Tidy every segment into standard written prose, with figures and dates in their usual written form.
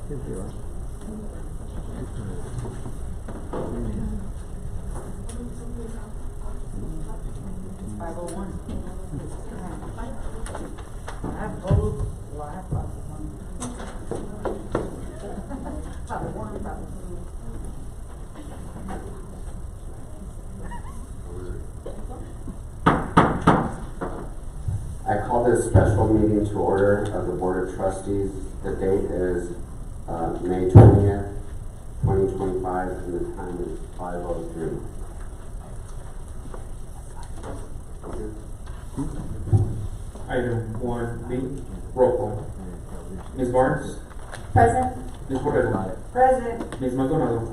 I call this special meeting to order of the Board of Trustees. The date is May 20th, 2025, and the time is 5:03. Item 1B, roll call. Ms. Barnes? Present. Ms. Borrero? Present. Ms. Maldonado?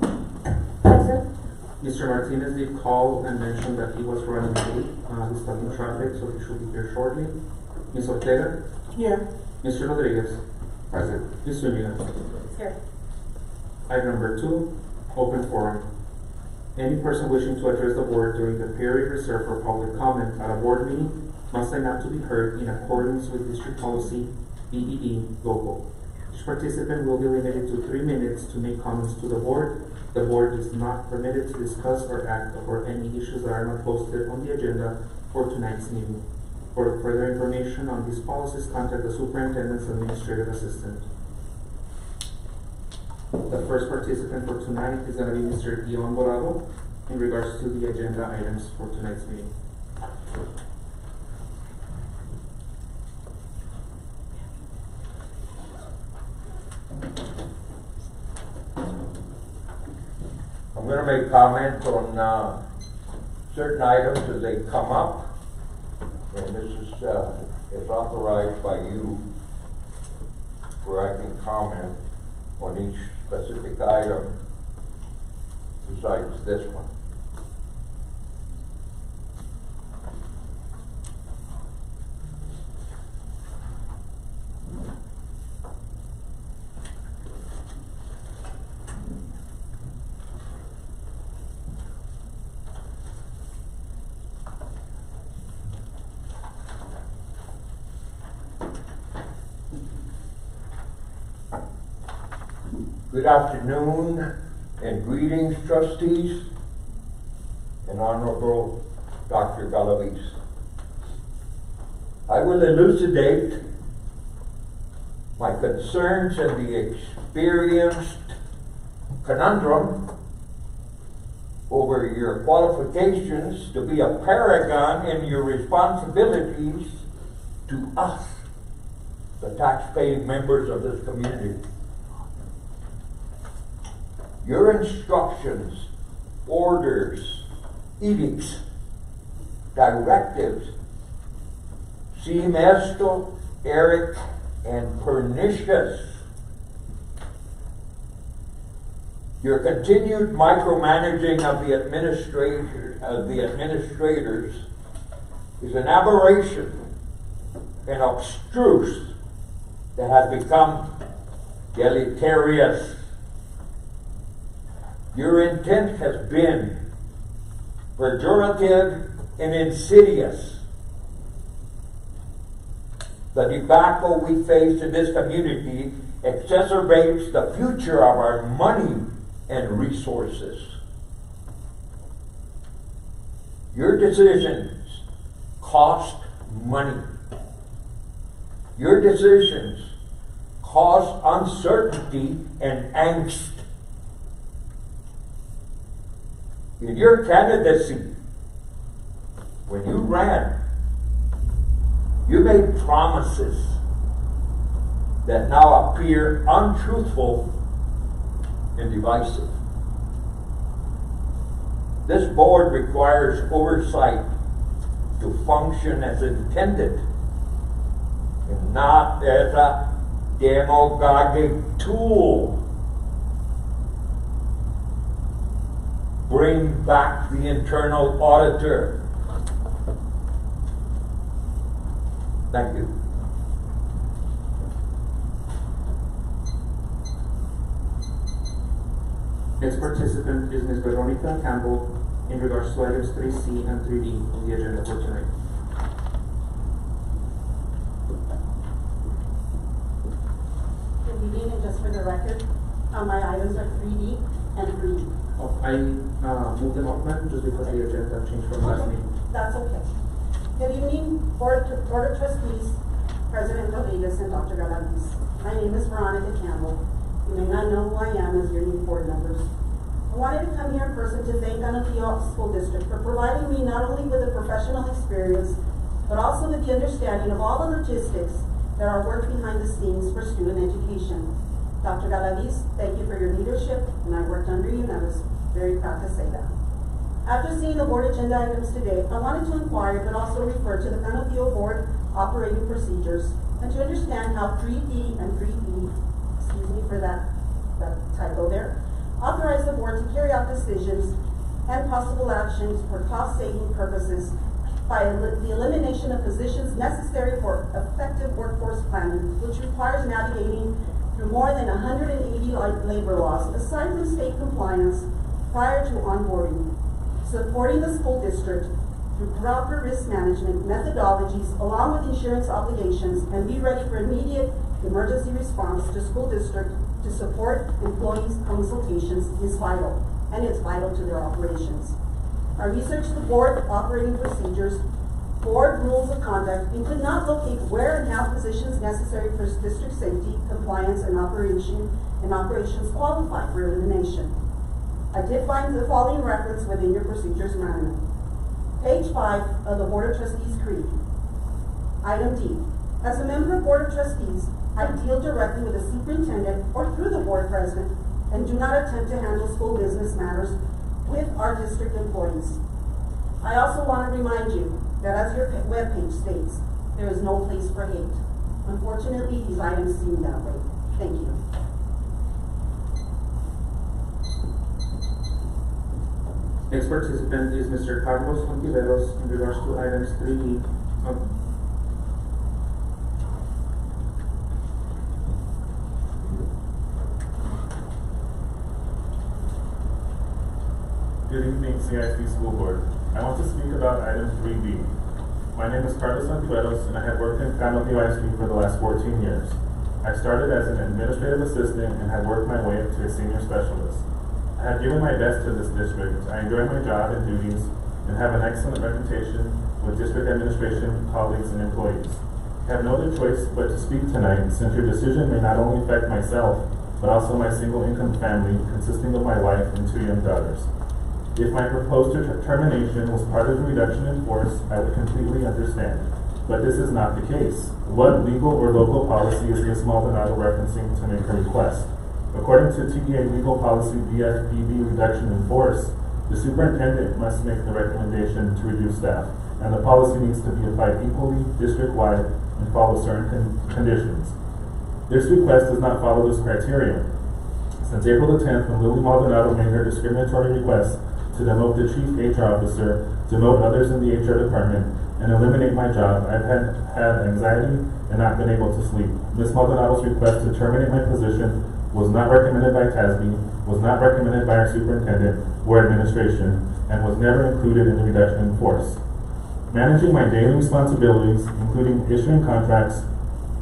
Present. Mr. Martinez did call and mention that he was running late. He's stuck in traffic, so he should be here shortly. Ms. Ortega? Here. Mr. Rodriguez? Present. Ms. Zuniga? Here. Item number 2, open forum. Any person wishing to address the board during the period reserved for public comment at a board meeting must sign up to be heard in accordance with District Policy BED Local. Each participant will be limited to 3 minutes to make comments to the board. The board is not permitted to discuss or act upon any issues that are not posted on the agenda for tonight's meeting. For further information on these policies, contact the Superintendent's Administrative Assistant. The first participant for tonight is going to be Mr. Ion Borrado in regards to the agenda items for tonight's meeting. I'm going to make comments on certain items as they come up, and this is authorized by you, where I can comment on each specific item besides this one. Good afternoon and greetings, trustees and Honorable Dr. Galavis. I will elucidate my concerns and the experienced conundrum over your qualifications to be a paragon in your responsibilities to us, the tax-paying members of this community. Your instructions, orders, edicts, directives seem esoteric and pernicious. Your continued micromanaging of the administrators is an aberration and abstruse that has become deleterious. Your intent has been pejorative and insidious. The debacle we face in this community exacerbates the future of our money and resources. Your decisions cost money. Your decisions cause uncertainty and angst. In your candidacy, when you ran, you made promises that now appear untruthful and divisive. This board requires oversight to function as intended and not as a demagogic tool. Bring back the internal auditor. Thank you. Next participant is Ms. Veronica Campbell in regards to items 3C and 3D on the agenda for tonight. Good evening, and just for the the record, my items are 3D and 3E. Oh, I moved them up, ma'am, just because the agenda changed from last meeting. That's okay. Good evening, Board of Trustees, President Rodriguez, and Dr. Galaviz. My name is Veronica Campbell. You may not know who I am as your new board members. I wanted to come here in person to thank Anapio School District for providing me not only with a professional experience, but also with the understanding of all the logistics that are worked behind the scenes for student education. Dr. Galaviz, thank you for your leadership, and I worked under you, and I was very proud to say that. After seeing the board agenda items today, I wanted to inquire, but also refer to the Anapio Board operating procedures, and to understand how 3D and 3E, excuse me for that typo there, authorize the board to carry out decisions and possible actions for cost-saving purposes by the elimination of positions necessary for effective workforce planning, which requires navigating through more than 180 labor laws, aside from state compliance prior to onboarding, supporting the school district through proper risk management methodologies along with insurance obligations, and be ready for immediate emergency response to school district to support employees' consultations is vital, and it's vital to their operations. I researched the board operating procedures, board rules of conduct, and could not locate where and how positions necessary for district safety, compliance, and operations qualify for elimination. I did find the following reference within your procedures manual. Page 5 of the Board of Trustees Creed. Item D. As a member of Board of Trustees, I deal directly with the superintendent or through the board president, and do not attempt to handle school business matters with our district employees. I also want to remind you that as your webpage states, there is no place for hate. Unfortunately, these items seem that way. Thank you. Next participant is Mr. Carlos Ontiveros in regards to items 3E. Good evening, CISD School Board. I want to speak about item 3B. My name is Carlos Ontiveros, and I have worked in Canopy ISD for the last 14 years. I started as an administrative assistant and have worked my way up to a senior specialist. I have given my best to this district. I enjoy my job and duties and have an excellent reputation with district administration, colleagues, and employees. I have no other choice but to speak tonight, since your decision may not only affect myself, but also my single-income family consisting of my wife and 2 young daughters. If my proposed termination was part of the reduction in force, I would completely understand. But this is not the case. What legal or local policy is Ms. Maldonado referencing to make a request? According to TEA legal policy BFPB reduction in force, the superintendent must make the recommendation to reduce staff, and the policy needs to be applied equally, district-wide, and follow certain conditions. This request does not follow this criteria. Since April the 10th, when Lily Maldonado made her discriminatory request to demote the chief HR officer, demote others in the HR department, and eliminate my job, I've had anxiety and not been able to sleep. Ms. Maldonado's request to terminate my position was not recommended by TASB, was not recommended by our superintendent or administration, and was never included in the reduction in force. Managing my daily responsibilities, including issuing contracts,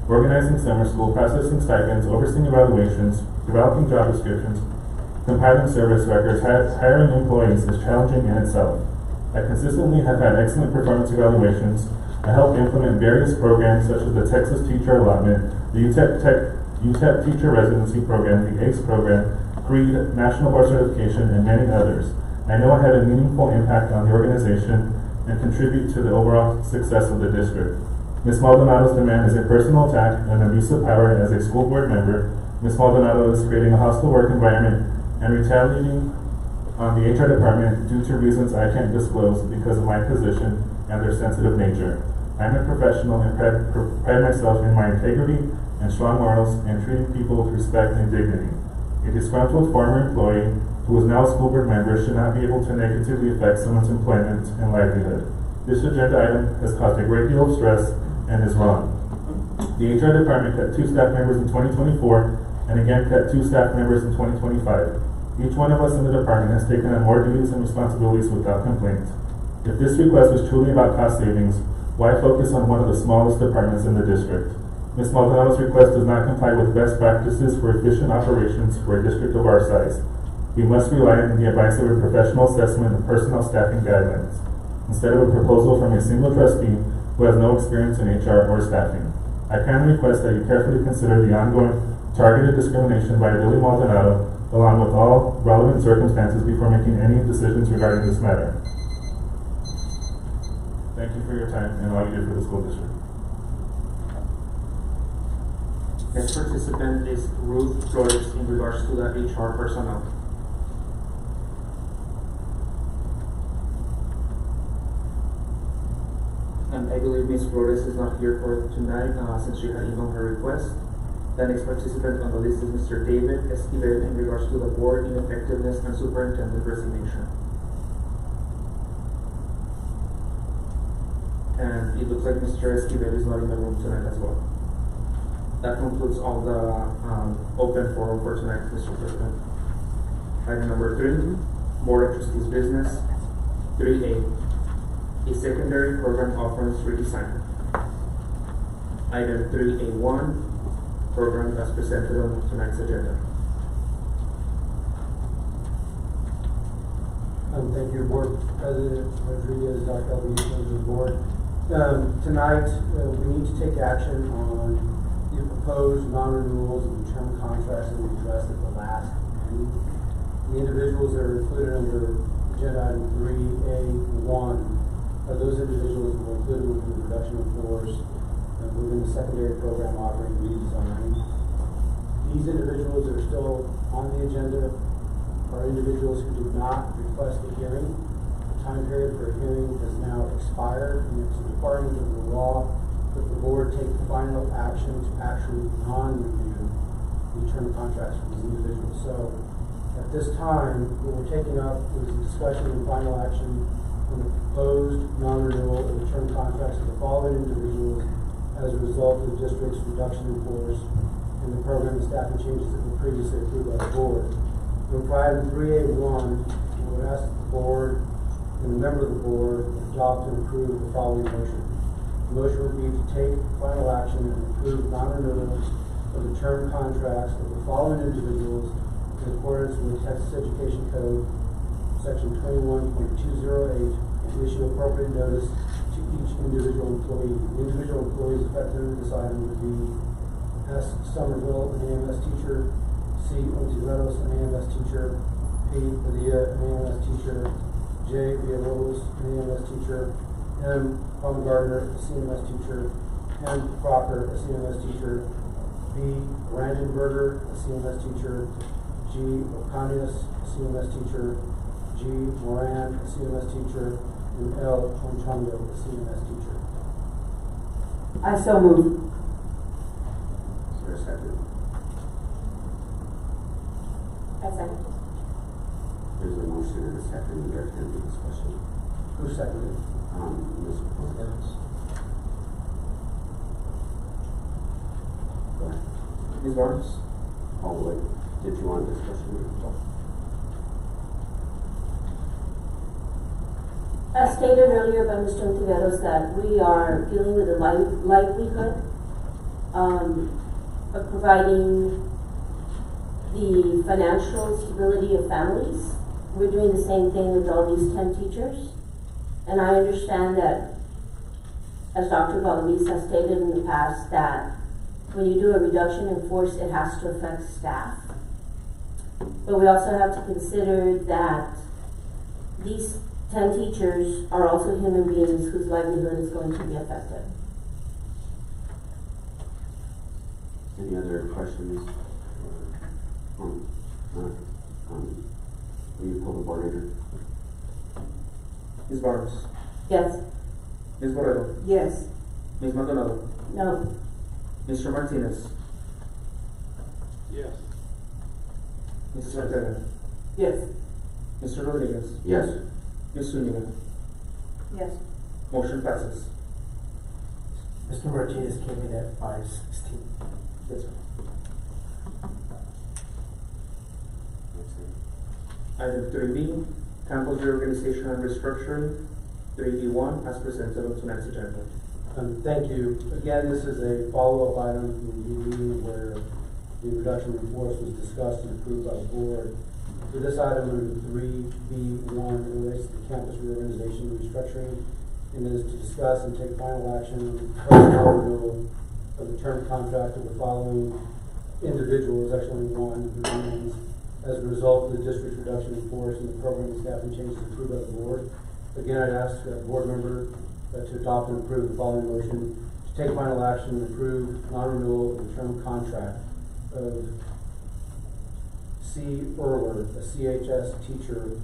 organizing summer school, processing stipends, overseeing evaluations, developing job descriptions, compiling service records, hiring employees is challenging in itself. I consistently have had excellent performance evaluations. I help implement various programs such as the Texas Teacher Allotment, the UTEP Teacher Residency Program, the ACE Program, CREED, National Board Certification, and many others. I know I have a meaningful impact on the organization and contribute to the overall success of the district. Ms. Maldonado's demand is a personal attack and an abuse of power as a school board member. Ms. Maldonado is creating a hostile work environment and retaliating on the HR department due to reasons I can't disclose because of my position and their sensitive nature. I'm a professional and pride myself in my integrity and strong morals and treating people with respect and dignity. A disgruntled former employee who is now a school board member should not be able to negatively affect someone's employment and livelihood. This agenda item has caused a great deal of stress and is wrong. The HR department cut 2 staff members in 2024 and again cut 2 staff members in 2025. Each one of us in the department has taken on more duties and responsibilities without complaint. If this request was truly about cost savings, why focus on one of the smallest departments in the district? Ms. Maldonado's request does not comply with best practices for efficient operations for a district of our size. We must rely on the advice of a professional assessment of personnel staffing guidelines, instead of a proposal from a single trustee who has no experience in HR or staffing. I kindly request that you carefully consider the ongoing targeted discrimination by Lily Maldonado, along with all relevant circumstances before making any decisions regarding this matter. Thank you for your time and all you do for the school district. Next participant is Ruth Flores in regards to the HR personnel. And I believe Ms. Flores is not here for tonight, since she had emailed her request. The next participant on the list is Mr. David Esquivel in regards to the board ineffectiveness and superintendent resignation. And it looks like Mr. Esquivel is not in the room tonight as well. That concludes all the open forum for tonight, Mr. President. Item number 3, Board of Trustees business. 3A, a secondary program offerings redesign. Item 3A1, program as presented on tonight's agenda. Thank you, Board President Rodriguez, Dr. Elby, members of the board. Tonight, we need to take action on the proposed non-renewals of the term contracts that we addressed at the last meeting. The individuals that are included under agenda item 3A1 are those individuals that were included with the reduction of force within the secondary program offering redesign. These individuals that are still on the agenda are individuals who did not request a hearing. The time period for a hearing has now expired, and it's a requirement of the law that the board take final action to actually non-renew the term contracts for these individuals. So at this time, what we're taking up is a discussion and final action on the proposed non-renewal of the term contracts of the following individuals as a result of the district's reduction in force and the program and staffing changes that were previously approved by the board. For item 3A1, we would ask that the board and a member of the board adopt and approve the following motion. The motion would be to take final action and approve non-renewals of the term contracts of the following individuals in accordance with Texas Education Code, Section 21.208, and issue appropriate notice to each individual employee. The individual employees affected under this item would be S. Somerville, an AMS teacher; C. Ontiveros, an AMS teacher; P. Padilla, an AMS teacher; J. Villalobos, an AMS teacher; M. Baumgartner, a CMS teacher; M. Crocker, a CMS teacher; B. Randenberger, a CMS teacher; G. Ocanius, a CMS teacher; G. Moran, a CMS teacher; and L. Onchando, a CMS teacher. I so move. Is there a second? I second. There's a motion and a second. There's going to be discussion. Who seconded? Ms. Flores. Go ahead. Ms. Barnes? All the way. Did you want discussion? As stated earlier by Mr. Ontiveros, that we are dealing with the likelihood of providing the financial stability of families. We're doing the same thing with all these 10 teachers. And I understand that, as Dr. Valdez has stated in the past, that when you do a reduction in force, it has to affect staff. But we also have to consider that these 10 teachers are also human beings whose livelihood is going to be affected. Any other questions? Will you pull the board leader? Ms. Barnes? Yes. Ms. Borrego? Yes. Ms. Maldonado? No. Mr. Martinez? Yes. Mrs. Ortega? Yes. Mr. Rodriguez? Yes. Ms. Zuniga? Yes. Motion passes. Mr. Martinez came in at 5:16. Yes, sir. Item 3B, campus reorganization and restructuring. 3B1, as presented on tonight's agenda. Thank you. Again, this is a follow-up item from the meeting where the reduction in force was discussed and approved by the board. For this item, under 3B1, it relates to the campus reorganization and restructuring, and is to discuss and take final action on the personnel renewal of the term contract of the following individuals, actually one who remains, as a result of the district's reduction in force and the program and staffing changes approved by the board. Again, I'd ask a board member to adopt and approve the following motion: to take final action and approve non-renewal of the term contract of C. Erler, a CHS teacher,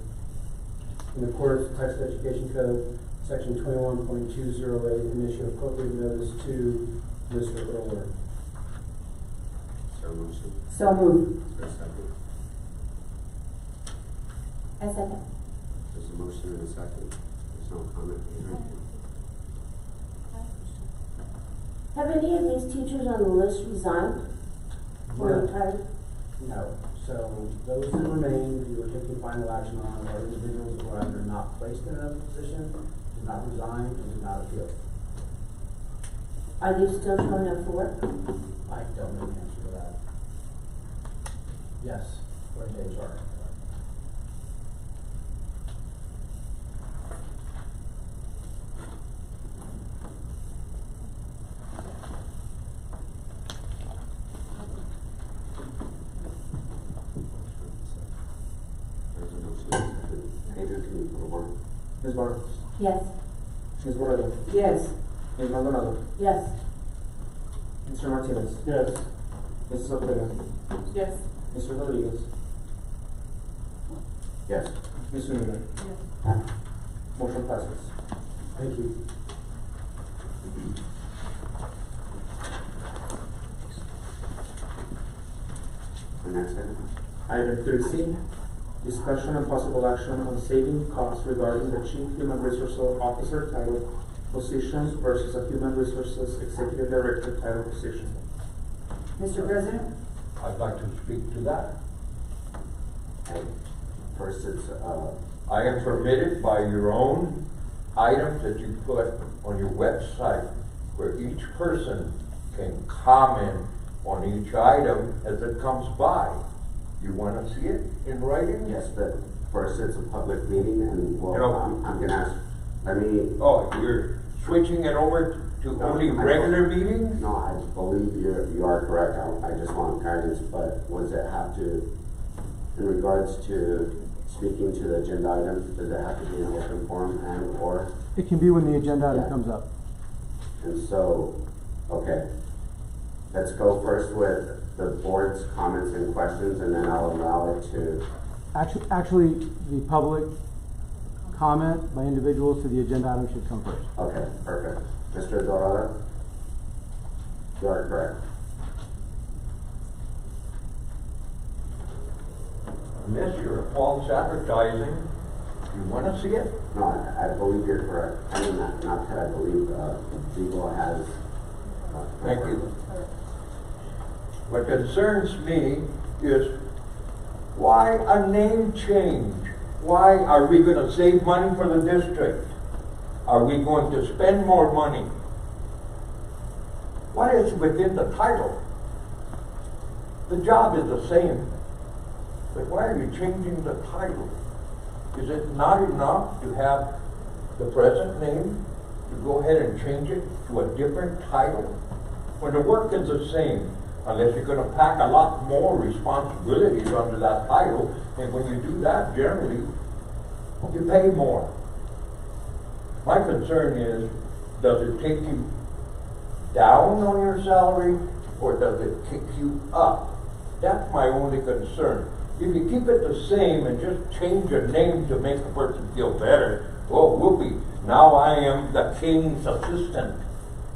in accordance with Texas Education Code, Section 21.208, and issue appropriate notice to Mr. Erler. So motion. So moved. Is there a second? A second. There's a motion and a second. There's no comment. Have any of these teachers on the list resigned? Or No. retired? No. So those who remain, who are taking final action on, are individuals who are either not placed in a position, did not resign, and did not appeal. Are they still showing up for work? I don't know the answer to that. Yes, according to HR. There's a motion and a second. Adrian, can you pull the board? Ms. Barros. Yes. Ms. Borrego. Yes. Ms. Maldonado. Yes. Mr. Martinez. Yes. Mrs. Ortega. Yes. Mr. Rodriguez. Yes. Ms. Zuniga. Motion passes. Thank you. The next item? Item 3C, discussion and possible action on saving costs regarding the Chief Human Resources Officer title position versus a Human Resources Executive Director title position. Mr. President? I'd like to speak to that. And first it's, I am permitted by your own items that you put on your website, where each person can comment on each item as it comes by. You wanna see it in writing? yes, but first it's a public meeting and well, No. I'm gonna ask, let me, Oh, you're switching it over to No, only I regular don't. meetings? no, I believe you are correct. I just want guidance, but does it have to, in regards to speaking to the agenda items, does it have to be in open forum and or? It can be when the agenda item Yeah. comes up. And so, okay, let's go first with the board's comments and questions, and then I'll allow it to, Actually, the public comment by individuals to the agenda item should come first. okay, perfect. Mr. Dorada? You are correct. Unless you're false advertising, you wanna see it? No, I believe you're correct. I mean, not that I believe, legal has. Thank you. What concerns me is why a name change? Why are we gonna save money for the district? Are we going to spend more money? What is within the title? The job is the same, but why are you changing the title? Is it not enough to have the present name, to go ahead and change it to a different title? When the work is the same, unless you're gonna pack a lot more responsibilities under that title, and when you do that, generally, you pay more. My concern is, does it take you down on your salary, or does it kick you up? That's my only concern. If you keep it the same and just change your name to make the person feel better, oh, whoopee, now I am the king's assistant.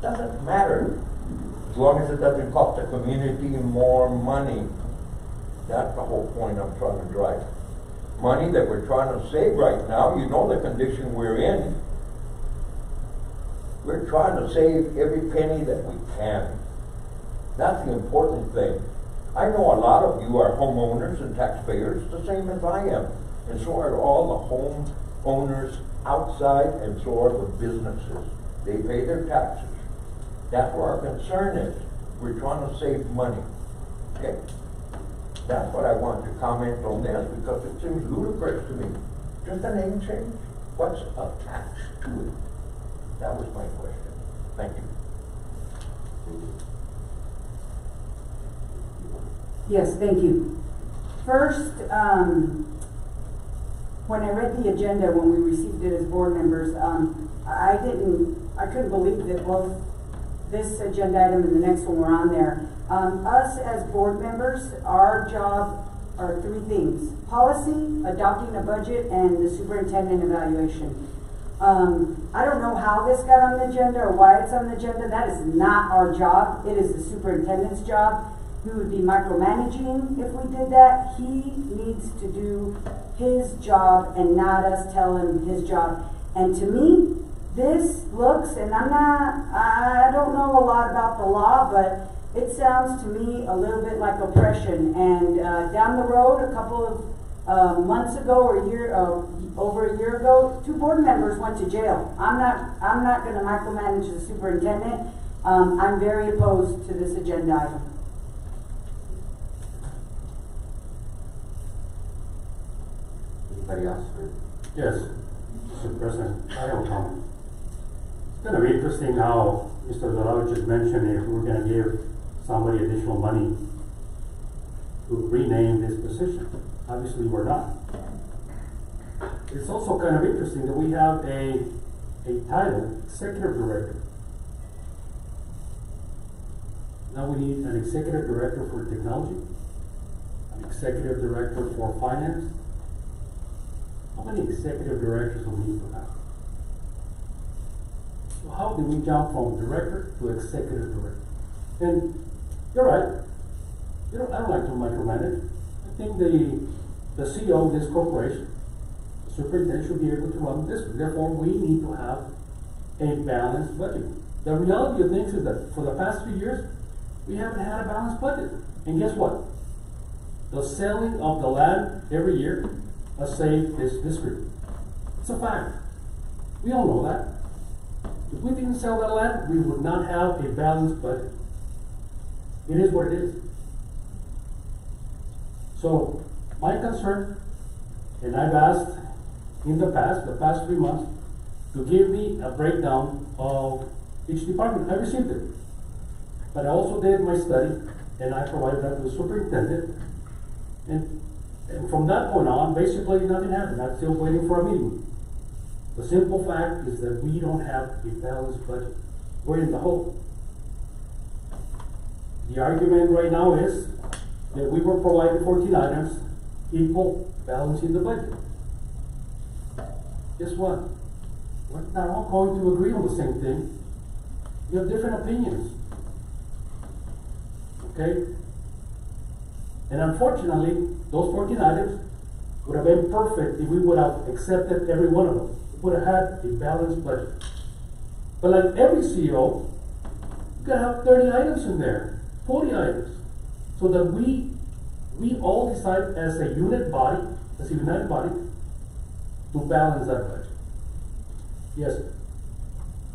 Doesn't matter, as long as it doesn't cost the community more money. That's the whole point I'm trying to drive. Money that we're trying to save right now, you know the condition we're in. We're trying to save every penny that we can. That's the important thing. I know a lot of you are homeowners and taxpayers, the same as I am. And so are all the homeowners outside, and so are the businesses. They pay their taxes. That's where our concern is. We're trying to save money. Okay? That's what I want to comment on this, because it seems ludicrous to me. Just a name change? What's attached to it? That was my question. Thank you. Yes, thank you. First, when I read the agenda, when we received it as board members, I couldn't believe that both this agenda item and the next one were on there. Us as board members, our job are three things: policy, adopting a budget, and the superintendent evaluation. I don't know how this got on the agenda or why it's on the agenda. That is not our job. It is the superintendent's job. We would be micromanaging if we did that. He needs to do his job and not us tell him his job. And to me, this looks, and I don't know a lot about the law, but it sounds to me a little bit like oppression. And down the road, a couple of months ago or over a year ago, 2 board members went to jail. I'm not going to micromanage the superintendent. I'm very opposed to this agenda item. Anybody else? Yes, Mr. President, I have a comment. It's gonna be interesting how Mr. Dorado just mentioned if we're gonna give somebody additional money to rename this position. Obviously, we're not. It's also kind of interesting that we have a title, Executive Director. Now we need an Executive Director for Technology, an Executive Director for Finance. How many executive directors do we need to have? So how do we jump from director to executive director? And you're right. I don't like to micromanage. I think the CEO of this corporation, the superintendent, should be able to run this. Therefore, we need to have a balanced budget. The reality of things is that for the past 3 years, we haven't had a balanced budget. And guess what? The selling of the land every year has saved this district. It's a fact. We all know that. If we didn't sell that land, we would not have a balanced budget. It is what it is. So, my concern, and I've asked in the past 3 months, to give me a breakdown of each department. I received it. But I also did my study, and I provided that to the superintendent. And from that point on, basically nothing happened. I'm still waiting for a meeting. The simple fact is that we don't have a balanced budget. We're in the hole. The argument right now is that we were provided 14 items, equal balancing the budget. Guess what? We're not all going to agree on the same thing. We have different opinions. Okay? And unfortunately, those 14 items would have been perfect if we would have accepted every one of them. We would have had a balanced budget. But like every CEO, you gotta have 30 items in there, 40 items, so that we all decide as a unit body, as a united body, to balance that budget. Yes,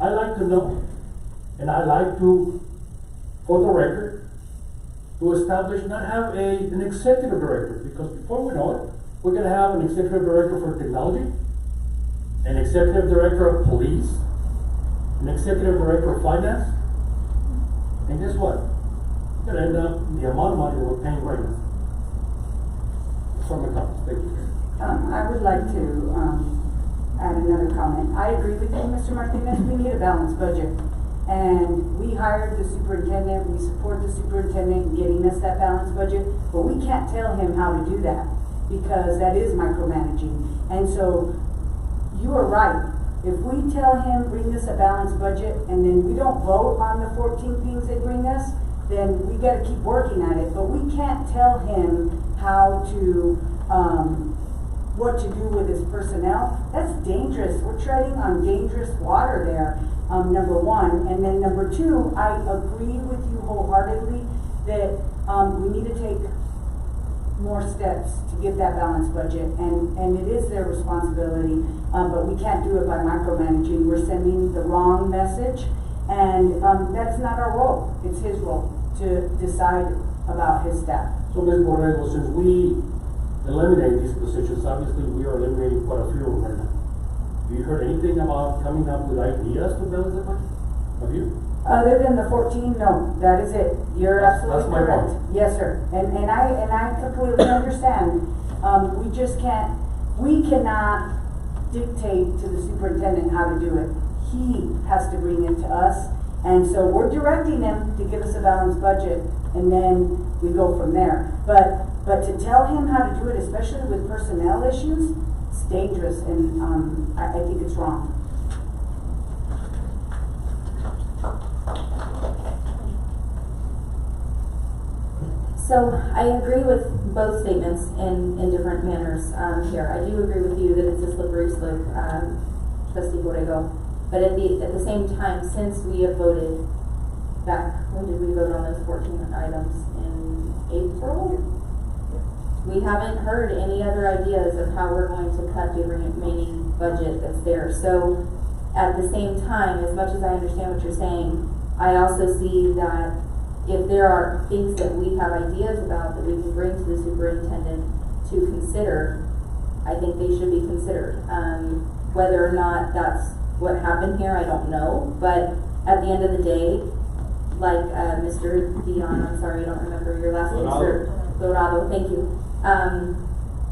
I like to know, and I like to, for the record, to establish, not have an executive director, because before we know it, we're going to have an executive director for technology, an executive director of police, an executive director of finance, and guess what? We're going to end up the amount of money that we're paying right now. From the comments, thank you. I would like to add another comment. I agree with you, Mr. Martinez. We need a balanced budget. And we hired the superintendent, we support the superintendent in getting us that balanced budget, but we can't tell him how to do that, because that is micromanaging. And so, you are right. If we tell him, bring us a balanced budget, and then we don't vote on the 14 things they bring us, then we gotta keep working at it. But we can't tell him how to, what to do with his personnel. That's dangerous. We're treading on dangerous water there. Number one, and then number two, I agree with you wholeheartedly that we need to take more steps to get that balanced budget, and it is their responsibility, but we can't do it by micromanaging. We're sending the wrong message, And, that's not our role, it's his role to decide about his staff. So, Ms. Borrego, since we eliminate these positions, obviously we are eliminating quite a few of them right now. Have you heard anything about coming up with ideas to balance the budget? Have you? Other than the 14, no, that is it. You're That's absolutely my correct. point. Yes, sir. And I completely understand. We just can't, we cannot dictate to the superintendent how to do it. He has to bring it to us. And so we're directing him to give us a balanced budget, and then we go from there. But to tell him how to do it, especially with personnel issues, it's dangerous, and I think it's wrong. So I agree with both statements in different manners here. I do agree with you that it's a slippery slope, Trustee Borrego. But at the same time, since we have voted back, when did we vote on those 14 items? In April? We haven't heard any other ideas of how we're going to cut the remaining budget that's there. So at the same time, as much as I understand what you're saying, I also see that if there are things that we have ideas about that we can bring to the superintendent to consider, I think they should be considered. Whether or not that's what happened here, I don't know. But at the end of the day, like Mr. Dion, I'm sorry, I don't remember your last name, sir. Dorado, thank you.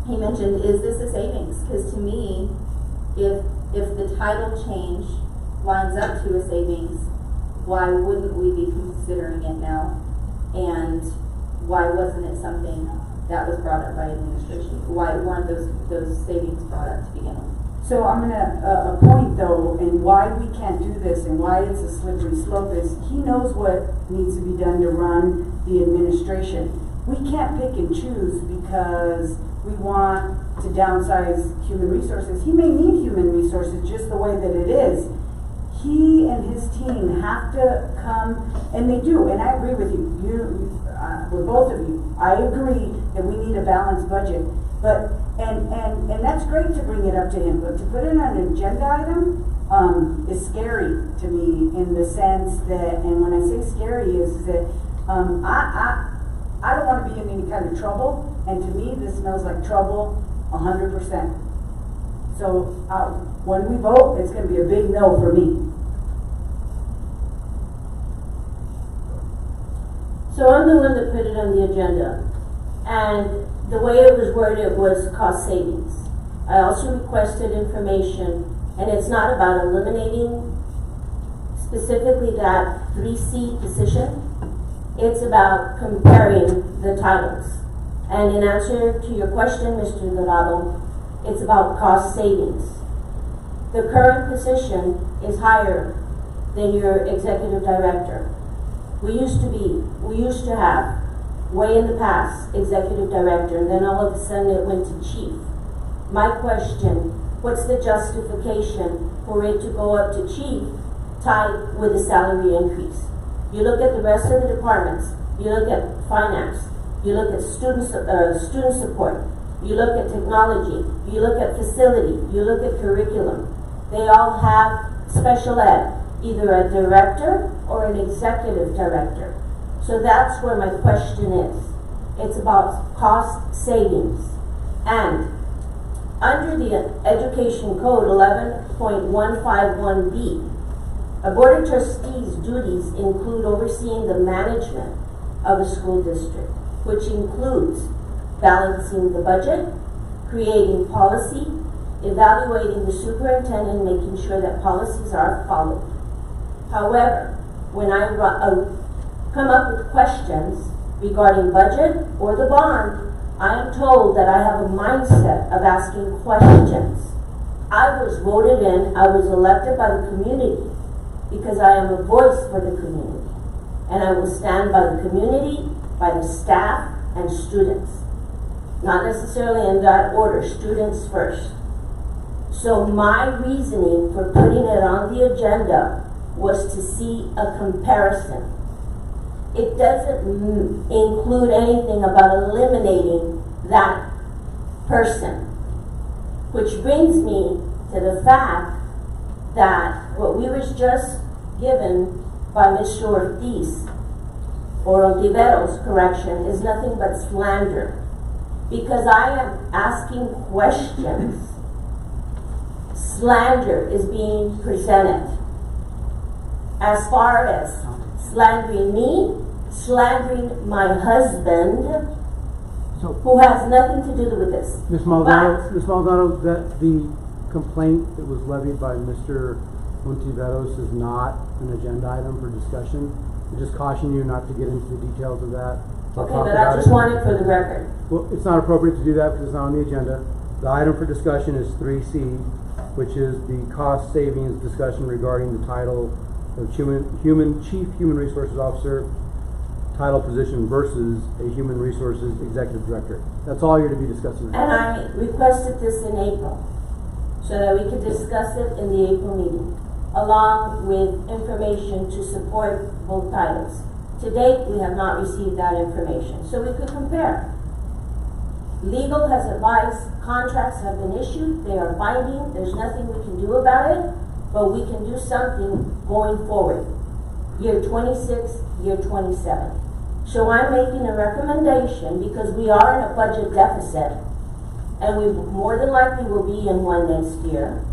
He mentioned, is this a savings? Because to me, if the title change lines up to a savings, why wouldn't we be considering it now? And why wasn't it something that was brought up by administration? Why weren't those savings brought up to begin with? So I'm gonna, a point though, and why we can't do this and why it's a slippery slope is he knows what needs to be done to run the administration. We can't pick and choose because we want to downsize human resources. He may need human resources just the way that it is. He and his team have to come, and they do, and I agree with you, with both of you. I agree that we need a balanced budget, but, and that's great to bring it up to him, but to put it on an agenda item, is scary to me in the sense that, and when I say scary is that, I don't want to be in any kind of trouble, and to me, this smells like trouble 100%. So, when we vote, it's gonna be a big no for me. So I'm the one that put it on the agenda, and the way it was worded was cost savings. I also requested information, and it's not about eliminating specifically that 3C position. It's about comparing the titles. And in answer to your question, Mr. Dorado, it's about cost savings. The current position is higher than your executive director. We used to have, way in the past, executive director, and then all of a sudden it went to chief. My question, what's the justification for it to go up to chief tied with a salary increase? You look at the rest of the departments, you look at finance, you look at student support, you look at technology, you look at facility, you look at curriculum. They all have special ed, either a director or an executive director. So that's where my question is. It's about cost savings. And under the Education Code 11.151B, a board of trustees' duties include overseeing the management of a school district, which includes balancing the budget, creating policy, evaluating the superintendent, making sure that policies are followed. However, when I come up with questions regarding budget or the bond, I am told that I have a mindset of asking questions. I was voted in, I was elected by the community because I am a voice for the community. And I will stand by the community, by the staff, and students. Not necessarily in that order, students first. So my reasoning for putting it on the agenda was to see a comparison. It doesn't include anything about eliminating that person. Which brings me to the fact that what we was just given by Mr. Ortiz or Ontiveros, correction, is nothing but slander. Because I am asking questions. Slander is being presented. As far as slandering me, slandering my husband, So, who has nothing to do with this. Ms. Maldonado, that the complaint that was levied by Mr. Ontiveros is not an agenda item for discussion. I just caution you not to get into the details of that. We'll Okay, talk but I about just it. want it for the record. Well, it's not appropriate to do that because it's not on the agenda. The item for discussion is 3C, which is the cost savings discussion regarding the title of Chief Human Resources Officer title position versus a Human Resources Executive Director. That's all you're to be discussing. And I requested this in April, so that we could discuss it in the April meeting, along with information to support both titles. To date, we have not received that information, so we could compare. Legal has advised, contracts have been issued, they are binding, there's nothing we can do about it, but we can do something going forward. Year 26, year 27. So I'm making a recommendation, because we are in a budget deficit, and we more than likely will be in one next year,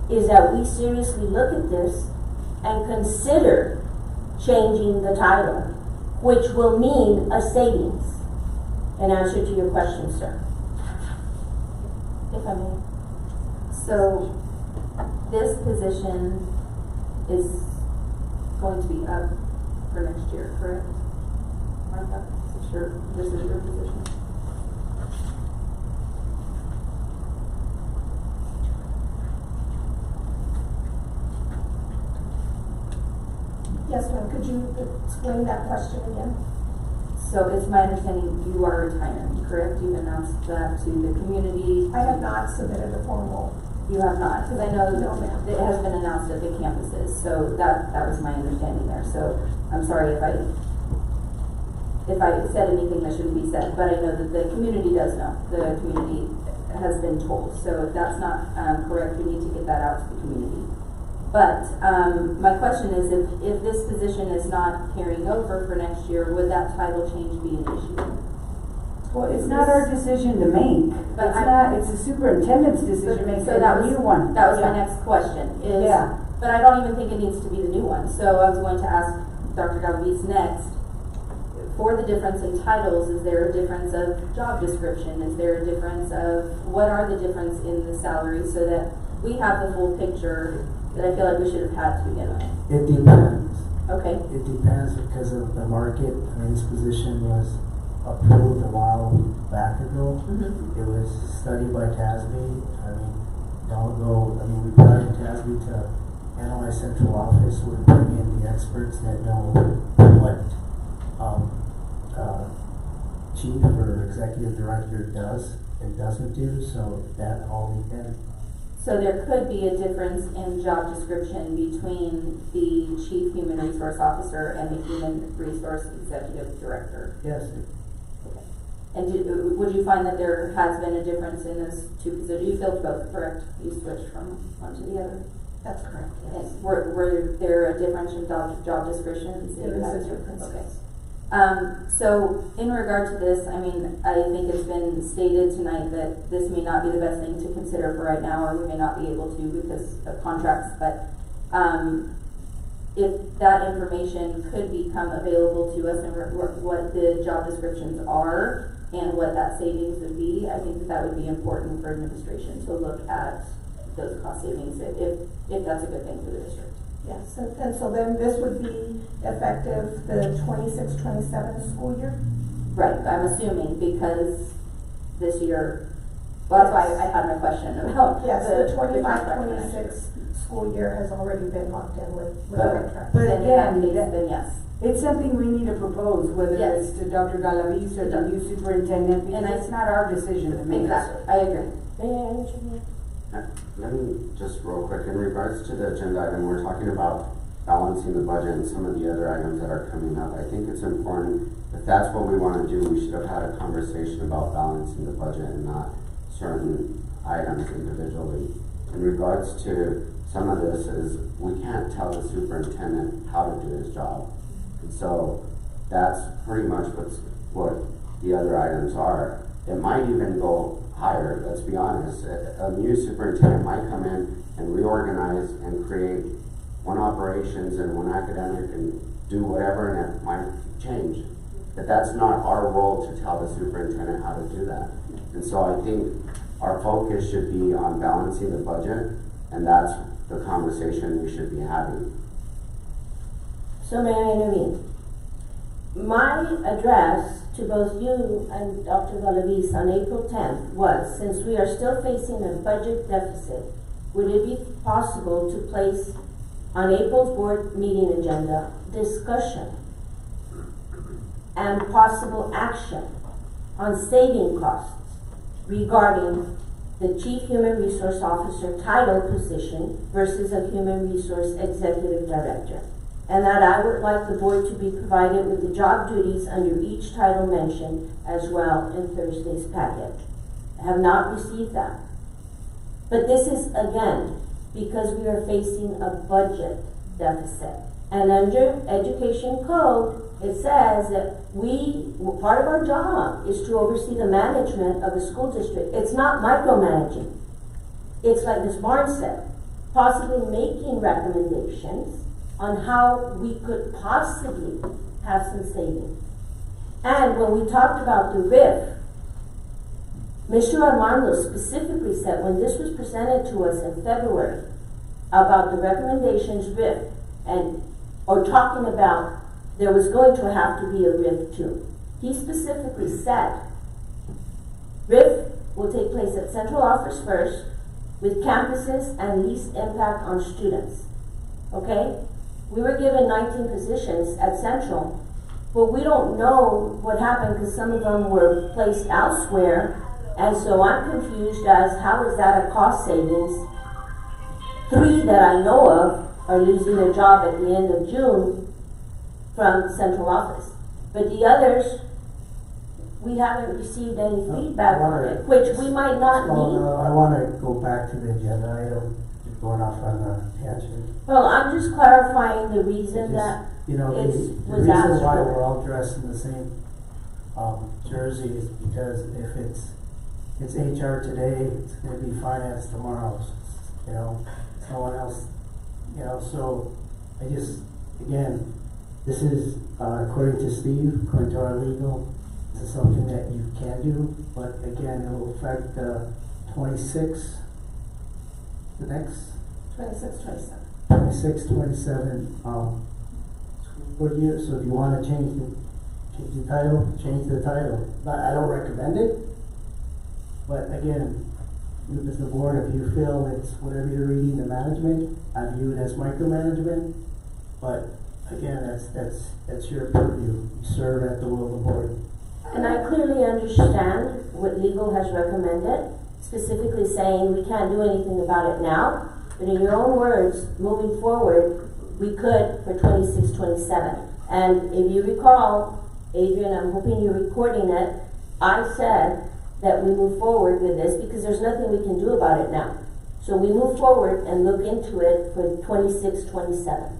is that we seriously look at this and consider changing the title, which will mean a savings. In answer to your question, sir. If I may. So, this position is going to be up for next year, correct? Martha, this is your position. Yes, ma'am, could you explain that question again? So it's my understanding you are retiring, correct? You've announced that to the community. I have not submitted a formal. You have not, because I know No, ma'am. it has been announced at the campuses, so that was my understanding there. So I'm sorry if I said anything that shouldn't be said, but I know that the community does know. The community has been told. So if that's not correct, we need to get that out to the community. But my question is, if this position is not carrying over for next year, would that title change be an issue? Well, it's not our decision to make. But It's the superintendent's decision to make So a that was new one. That was my next question. Yeah. But I don't even think it needs to be the new one. So I was going to ask Dr. Galvez next. For the difference in titles, is there a difference of job description? Is there a difference of, what are the difference in the salary, so that we have the full picture that I feel like we should have had to begin with? It depends. Okay. It depends because of the market. I mean, this position was approved a while back ago. Mm-hmm. It was studied by TASB. We brought in TASB to analyze central office. We bring in the experts that know what chief or executive director does and doesn't do, so that all depends. So there could be a difference in job description between the Chief Human Resource Officer and the Human Resource Executive Director. Yes. Okay. And would you find that there has been a difference in those two positions? You filled both, correct? You switched from one to the other? That's correct, yes. And were there a difference in job descriptions? There is a difference. Okay. So in regard to this, I mean, I think it's been stated tonight that this may not be the best thing to consider for right now, or we may not be able to because of contracts, but if that information could become available to us and what the job descriptions are and what that savings would be, I think that would be important for administration to look at those cost savings if that's a good thing for the district. Yes, and so then this would be effective the 26-27 school year? Right, I'm assuming because this year, well, that's why I had my question about. Yes, the contract 25-26 school year has already been locked in with the Okay. contract. But Then in that again, case, then yes. it's something we need to propose, whether Yes. it's to Dr. Galaviz or the new superintendent, And because it's not our decision to make. Exactly, I agree. May I intervene? Let me just real quick, in regards to the agenda item, we're talking about balancing the budget and some of the other items that are coming up. I think it's important, if that's what we want to do, we should have had a conversation about balancing the budget and not certain items individually. in regards to some of this is, we can't tell the superintendent how to do his job. And so that's pretty much what the other items are. It might even go higher, let's be honest. A new superintendent might come in and reorganize and create one operations and one academic and do whatever, and it might change. But that's not our role to tell the superintendent how to do that. And so I think our focus should be on balancing the budget, and that's the conversation we should be having. So may I intervene? My address to both you and Dr. Galaviz on April 10th was, since we are still facing a budget deficit, would it be possible to place on April's board meeting agenda discussion and possible action on saving costs regarding the Chief Human Resource Officer title position versus a Human Resource Executive Director? And that I would like the board to be provided with the job duties under each title mentioned as well in Thursday's packet. I have not received that. But this is, again, because we are facing a budget deficit. And under Education Code, it says that part of our job is to oversee the management of the school district. It's not micromanaging. It's like Ms. Barnes said, possibly making recommendations on how we could possibly have some savings. And when we talked about the RIF, Mr. Armando specifically said, when this was presented to us in February, about the recommendations RIF, or talking about there was going to have to be a RIF too. He specifically said, RIF will take place at central office first, with campuses and least impact on students. Okay? We were given 19 positions at Central, but we don't know what happened because some of them were placed elsewhere, and so I'm confused as how is that a cost savings? 3 that I know of are losing their job at the end of June from Central Office. But the others, we haven't received any feedback on it, which we might not need. I want to go back to the agenda item, going off on a tangent. Well, I'm just clarifying the reason that You know, the was reason asked why for. we're all dressed in the same jersey is because if it's HR today, it's going to be finance tomorrow. You know, someone else. You know, so I just, again, this is according to Steve, according to our legal, this is something that you can do, but again, it will affect 26, the next 26, 27. 26, 27, school year. So if you want to change the title, change the title. But I don't recommend it. But again, you as the board, if you feel it's whatever you're reading, the management, I view it as micromanagement. But again, that's your purview. You serve at the will of the board. And I clearly understand what legal has recommended, specifically saying we can't do anything about it now, but in your own words, moving forward, we could for 26, 27. And if you recall, Adrian, I'm hoping you're recording it, I said that we move forward with this because there's nothing we can do about it now. So we move forward and look into it for 26, 27.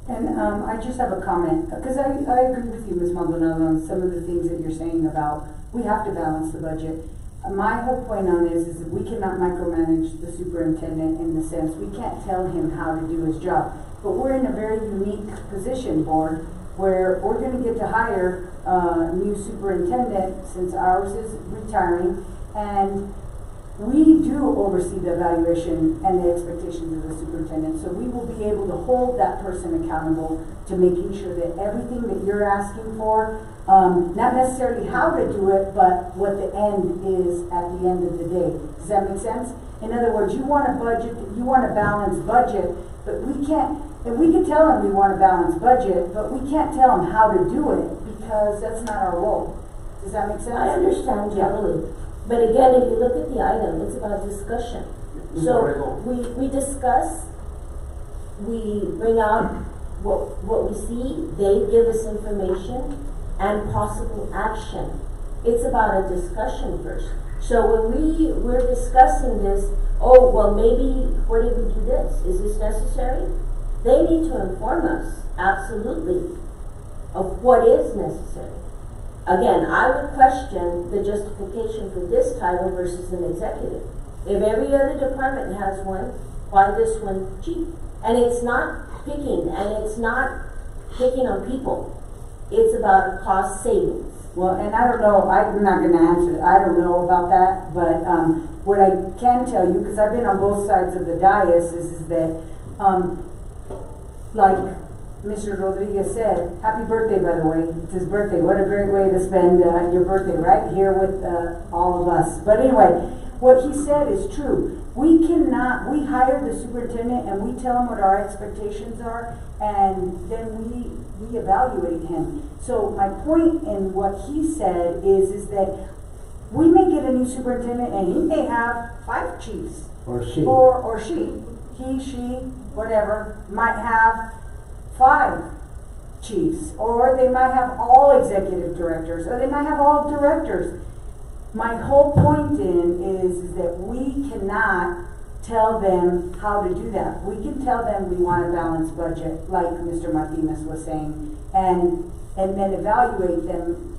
And I just have a comment, because I agree with you, Ms. Maldonado, on some of the things that you're saying about we have to balance the budget. My whole point on this is that we cannot micromanage the superintendent in the sense we can't tell him how to do his job. But we're in a very unique position, board, where we're going to get to hire a new superintendent since ours is retiring, and we do oversee the evaluation and the expectations of the superintendent. So we will be able to hold that person accountable to making sure that everything that you're asking for, not necessarily how to do it, but what the end is at the end of the day. Does that make sense? In other words, you want a budget, you want a balanced budget, but we can't, and we can tell them we want a balanced budget, but we can't tell them how to do it because that's not our role. Does that make sense? I understand generally. But again, if you look at the item, it's about discussion. So we discuss, we bring out what we see, they give us information and possible action. It's about a discussion first. So when we're discussing this, oh, well, maybe, what if we do this? Is this necessary? They need to inform us, absolutely, of what is necessary. Again, I would question the justification for this title versus an executive. If every other department has one, why this one chief? And it's not picking, and it's not picking on people. It's about a cost savings. Well, and I don't know, I'm not gonna answer, I don't know about that, but, what I can tell you, because I've been on both sides of the dais, is that, like Mr. Rodriguez said, happy birthday, by the way, it's his birthday, what a great way to spend, your birthday, right here with, all of us. But anyway, what he said is true. We hire the superintendent and we tell him what our expectations are, and then we evaluate him. So my point in what he said is that we may get a new superintendent and he may have 5 chiefs. Or she. Or she. He, she, whatever, might have 5 chiefs. Or they might have all executive directors, or they might have all directors. My whole point is that we cannot tell them how to do that. We can tell them we want a balanced budget, like Mr. Martinez was saying, and then evaluate them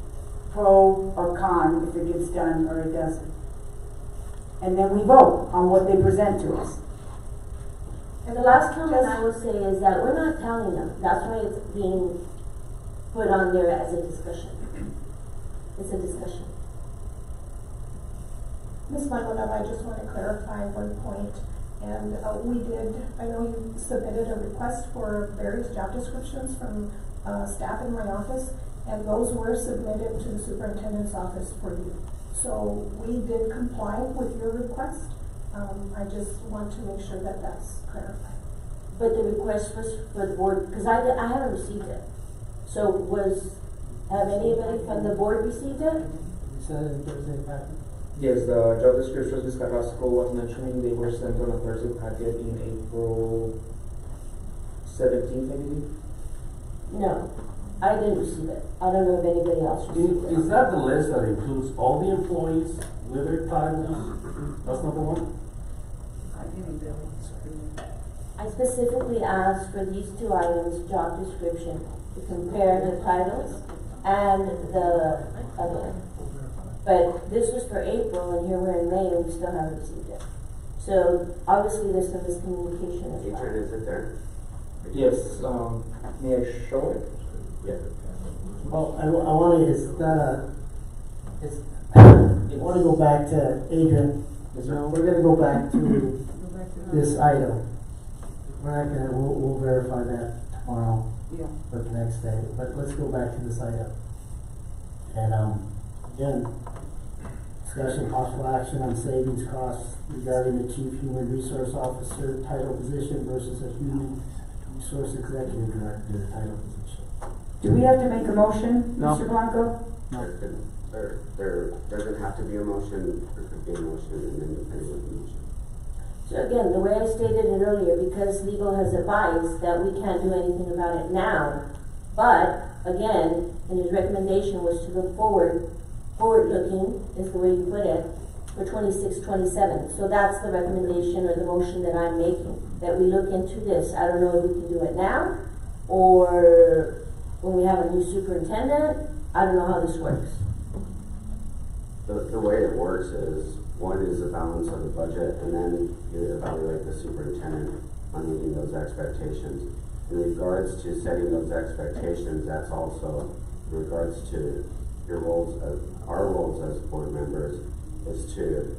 pro or con if it gets done or it doesn't. And then we vote on what they present to us. And the last comment I will say is that we're not telling them. That's why it's being put on there as a discussion. It's a discussion. Ms. Maldonado, I just want to clarify one point. And I know you submitted a request for various job descriptions from staff in my office, and those were submitted to the superintendent's office for you. So we did comply with your request. I just want to make sure that that's clarified. But the request was for the board, because I haven't received it. So have anybody from the board received it? You said in Thursday packet? Yes, the job descriptions Ms. Carrasco was mentioning, they were sent on a Thursday packet in April 17th, I believe. No, I didn't receive it. I don't know if anybody else received it. Is that the list that includes all the employees with their titles? That's not the one? I specifically asked for these 2 items, job description, to compare the titles and the other one. But this was for April, and here we're in May, and we still haven't received it. So obviously there's some miscommunication as well. Adrian, is it there? Yes, may I show it? Yeah. Well, I want to go back to Adrian. We're gonna go back to this item. We're not gonna, we'll verify that tomorrow. Yeah. Or the next day, but let's go back to this item. And, again, discussion possible action on savings costs regarding the Chief Human Resource Officer title position versus a Human Resource Executive Director title position. Do we have to make a motion, No. Mr. Blanco? There doesn't have to be a motion, there could be a motion and then depending on the motion. So again, the way I stated it earlier, because legal has advised that we can't do anything about it now, but again, and his recommendation was to look forward-looking is the way you put it, for 26-27. So that's the recommendation or the motion that I'm making, that we look into this. I don't know if we can do it now or when we have a new superintendent. I don't know how this works. The way it works is, one is the balance of the budget, and then you evaluate the superintendent on meeting those expectations. In regards to setting those expectations, that's also in regards to your roles, our roles as board members, is to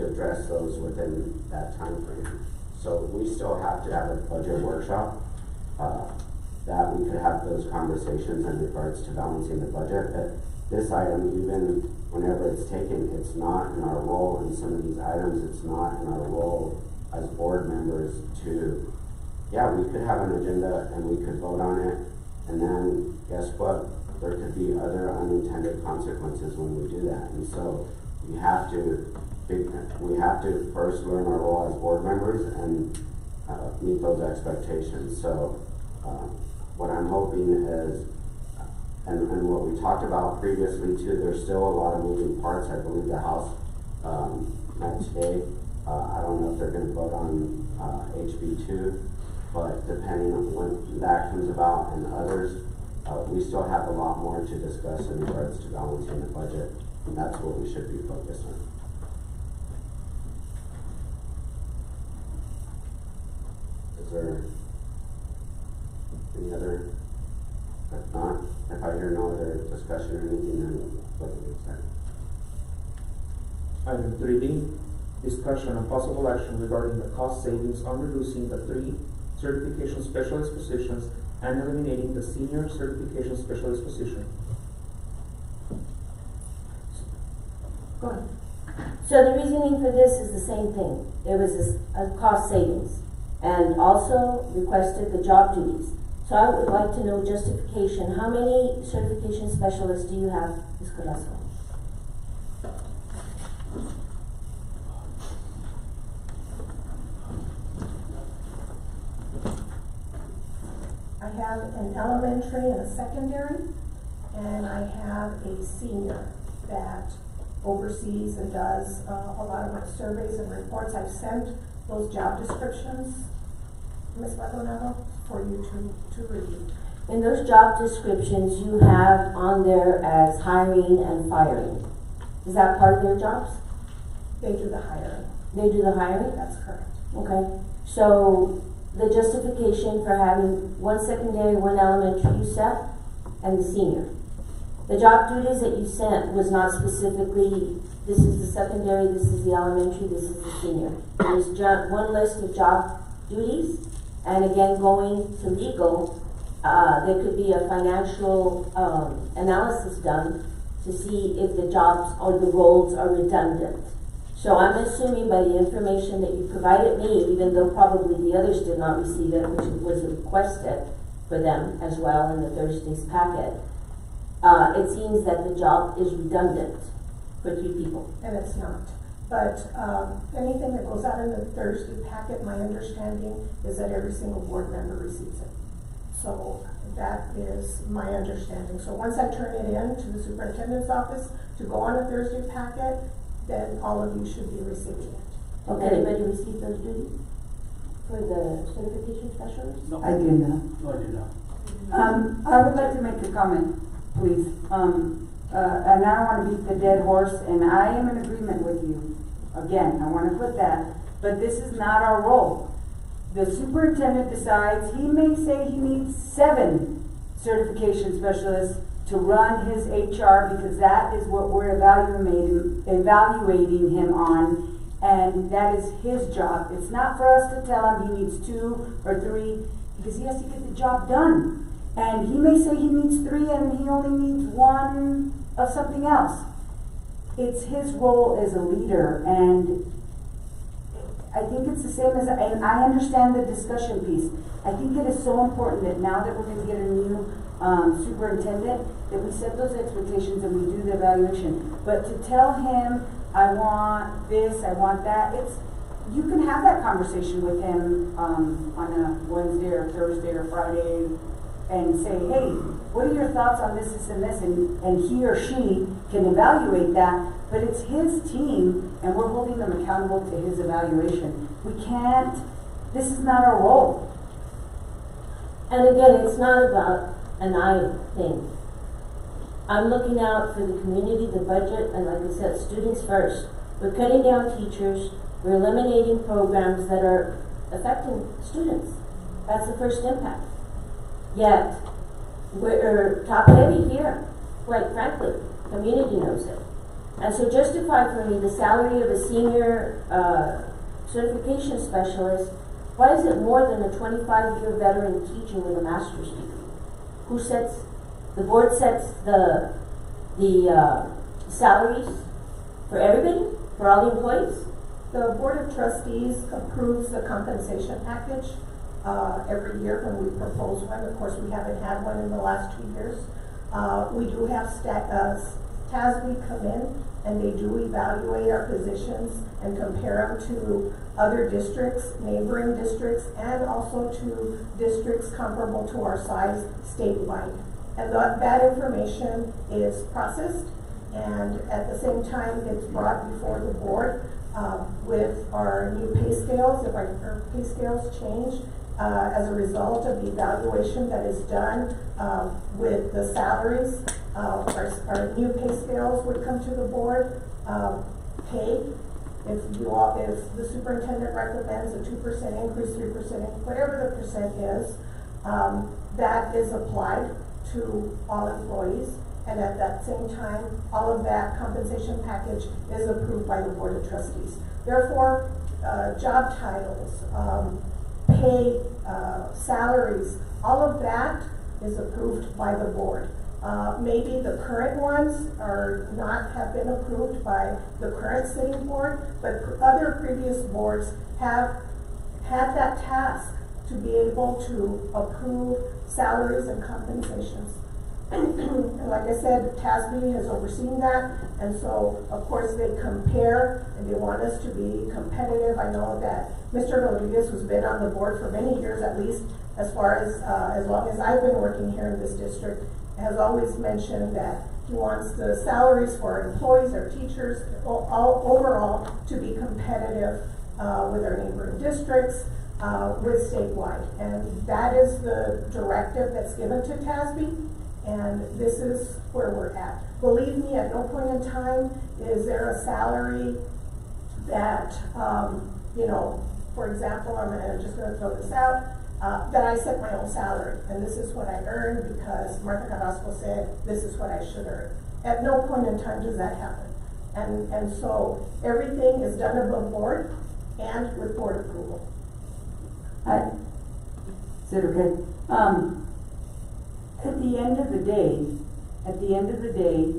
address those within that time frame. So we still have to have a budget workshop, that we could have those conversations in regards to balancing the budget. But this item, even whenever it's taken, it's not in our role in some of these items, it's not in our role as board members to, yeah, we could have an agenda and we could vote on it, and then guess what? There could be other unintended consequences when we do that. And so we have to first learn our role as board members and meet those expectations. So what I'm hoping is, and what we talked about previously too, there's still a lot of moving parts. I believe the House met today. I don't know if they're gonna vote on, HB2, but depending on when that comes about and others, we still have a lot more to discuss in regards to balancing the budget, and that's what we should be focused on. Is there any other? If not, if I hear no other discussion or anything, then what do we say? Item 3D, discussion and possible action regarding the cost savings on reducing the 3 certification specialist positions and eliminating the senior certification specialist position. Go ahead. So the reasoning for this is the same thing. It was a cost savings, and also requested the job duties. So I would like to know justification. How many certification specialists do you have, Ms. Carrasco? I have an elementary and a secondary, and I have a senior that oversees and does a lot of my surveys and reports. I've sent those job descriptions, Ms. Maldonado, for you to review. In those job descriptions, you have on there as hiring and firing. Is that part of their jobs? They do the hiring. They do the hiring? That's correct. Okay. So the justification for having one secondary, one elementary you set, and the senior. The job duties that you sent was not specifically, this is the secondary, this is the elementary, this is the senior. There's one list of job duties, and again, going to legal, there could be a financial analysis done to see if the jobs or the roles are redundant. So I'm assuming by the information that you provided me, even though probably the others did not receive it, which was requested for them as well in the Thursday's packet, it seems that the job is redundant for 3 people. And it's not. But anything that goes out in the Thursday packet, my understanding is that every single board member receives it. So that is my understanding. So once I turn it in to the superintendent's office to go on a Thursday packet, then all of you should be receiving it. Okay. Anybody receive those duties for the certification specialist? I did not. No, I did not. I would like to make a comment, please. And I don't want to beat the dead horse, and I am in agreement with you. Again, I want to put that, but this is not our role. The superintendent decides, he may say he needs 7 certification specialists to run his HR, because that is what we're evaluating him on, and that is his job. It's not for us to tell him he needs 2 or 3, because he has to get the job done. And he may say he needs 3 and he only needs 1 of something else. It's his role as a leader, and I think it's the same as, and I understand the discussion piece. I think it is so important that now that we're going to get a new superintendent, that we set those expectations and we do the evaluation. But to tell him, I want this, I want that, you can have that conversation with him on a Wednesday or Thursday or Friday and say, hey, what are your thoughts on this, this, and this? And he or she can evaluate that, but it's his team, and we're holding them accountable to his evaluation. We can't, this is not our role. And again, it's not about an I thing. I'm looking out for the community, the budget, and like I said, students first. We're cutting down teachers, we're eliminating programs that are affecting students. That's the first impact. Yet, we're top heavy here, quite frankly. Community knows it. And so justify for me the salary of a senior certification specialist. Why is it more than a 25-year veteran teacher with a master's degree? Who sets, the board sets the salaries for everybody, for all the employees? The Board of Trustees approves the compensation package every year when we propose one. Of course, we haven't had one in the last 2 years. We do have TASB come in, and they do evaluate our positions and compare them to other districts, neighboring districts, and also to districts comparable to our size statewide. And that information is processed And at the same time, it's brought before the board with our new pay scales. If our pay scales change as a result of the evaluation that is done with the salaries, our new pay scales would come to the board. Pay, if the superintendent recommends a 2% increase, 3%, whatever the percent is, that is applied to all employees. And at that same time, all of that compensation package is approved by the Board of Trustees. Therefore, job titles, pay, salaries, all of that is approved by the board. Maybe the current ones have been approved by the current sitting board, but other previous boards have had that task to be able to approve salaries and compensations. And like I said, TASB has overseen that, and so of course they compare and they want us to be competitive. I know that Mr. Rodriguez, who's been on the board for many years, at least as long as I've been working here in this district, has always mentioned that he wants the salaries for our employees, our teachers, all overall to be competitive with our neighboring districts, with statewide. And that is the directive that's given to TASB. And this is where we're at. Believe me, at no point in time is there a salary that, for example, I'm just going to throw this out, that I set my own salary. And this is what I earned because Martha Carrasco said this is what I should earn. At no point in time does that happen. And so everything is done above board and with board approval. Is it okay? At the end of the day,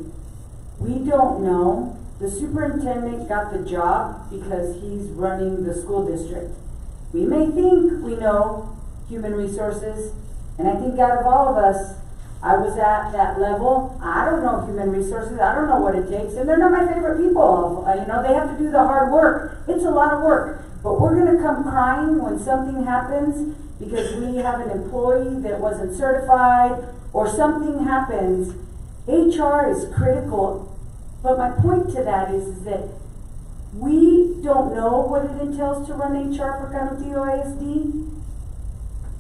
we don't know. The superintendent got the job because he's running the school district. We may think we know human resources, and I think out of all of us, I was at that level. I don't know human resources. I don't know what it takes, and they're not my favorite people. They have to do the hard work. It's a lot of work, but we're gonna come crying when something happens because we have an employee that wasn't certified or something happens. HR is critical, but my point to that is that we don't know what it entails to run HR for Canutillo ISD,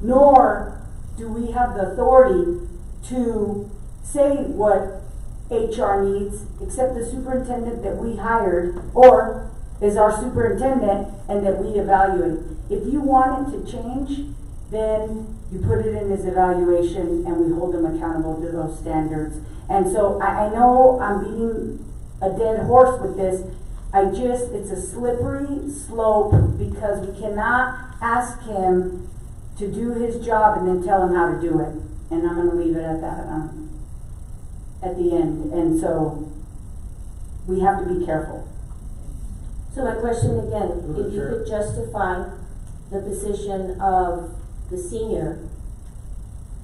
nor do we have the authority to say what HR needs, except the superintendent that we hired or is our superintendent and that we evaluate. If you want it to change, then you put it in his evaluation and we hold him accountable to those standards. And so I know I'm beating a dead horse with this. It's a slippery slope because we cannot ask him to do his job and then tell him how to do it. And I'm going to leave it at that at the end. And so we have to be careful. So my question again, if you could justify the position of the senior,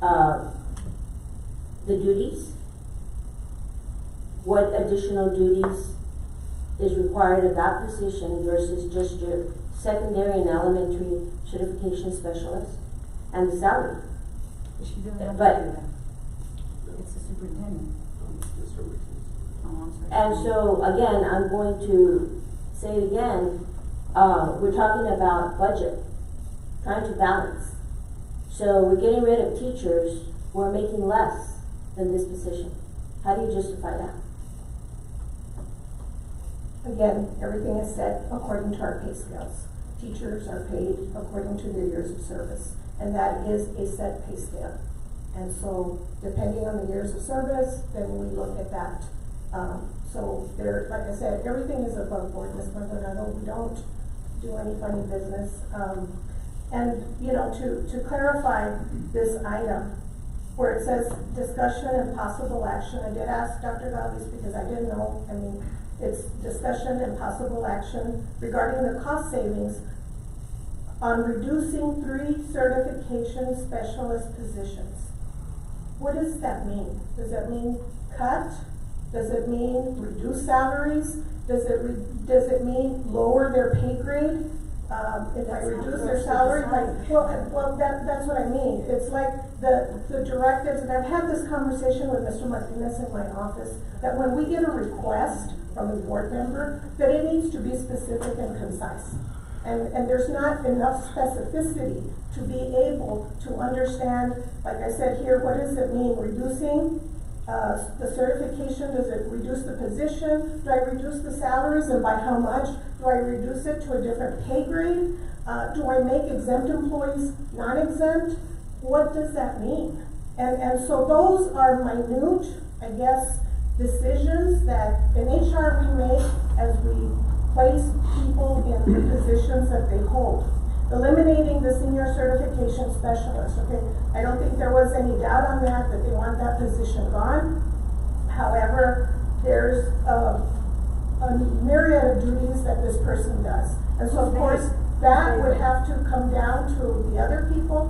the duties, what additional duties is required of that position versus just your secondary and elementary certification specialist, and the salary. She doesn't have But- to do that. It's the superintendent. And so, again, I'm going to say it again, we're talking about budget, trying to balance. So we're getting rid of teachers who are making less than this position. How do you justify that? Again, everything is set according to our pay scales. Teachers are paid according to their years of service, and that is a set pay scale. And so, depending on the years of service, then we look at that. So there, like I said, everything is above board, Ms. Maldonado. We don't do any funny business. And to clarify this item, where it says discussion and possible action, I did ask Dr. Galvis because I didn't know. It's discussion and possible action regarding the cost savings on reducing 3 certification specialist positions. What does that mean? Does that mean cut? Does it mean reduce salaries? Does it mean lower their pay grade? If I reduce their salary, that's what I mean. It's like the directives, and I've had this conversation with Mr. Martinez in my office, that when we get a request from a board member, that it needs to be specific and concise. And there's not enough specificity to be able to understand, like I said here, what does it mean, reducing the certification? Does it reduce the position? Do I reduce the salaries, and by how much? Do I reduce it to a different pay grade? Do I make exempt employees non-exempt? What does that mean? And so those are minute, I guess, decisions that in HR we make as we place people in the positions that they hold. Eliminating the senior certification specialist, okay? I don't think there was any doubt on that they want that position gone. However, there's a myriad of duties that this person does. And so of course, that would have to come down to the other people,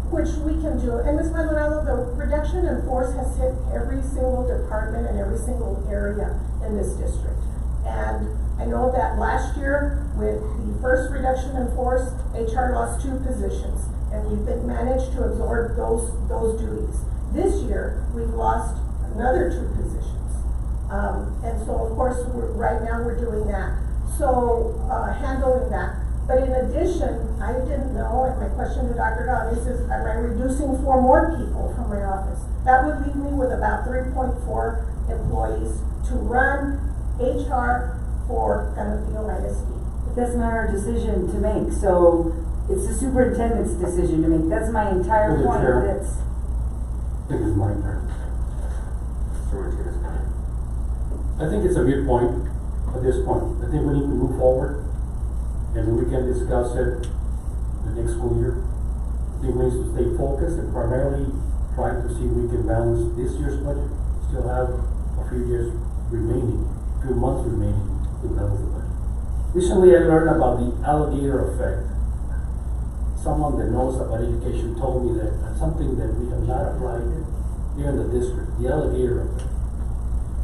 which we can do. And Ms. Maldonado, the reduction in force has hit every single department and every single area in this district. And I know that last year, with the first reduction in force, HR lost 2 positions, and we've managed to absorb those duties. This year, we've lost another 2 positions. And so, of course, right now we're doing that. So, handling that. But in addition, I didn't know, and my question to Dr. Galvis is, am I reducing 4 more people from my office? That would leave me with about 3.4 employees to run HR for Canopio ISD. But that's not our decision to make, so it's the superintendent's decision to make. That's my entire Through the point. chair. That's I think it's my turn. I think it's a good point at this point. I think we need to move forward, and then we can discuss it the next school year. I think we need to stay focused and primarily try to see if we can balance this year's budget. Still have a few years remaining, a few months remaining to balance the budget. Recently, I learned about the alligator effect. Someone that knows about education told me that that's something that we have not applied here in the district, the alligator effect.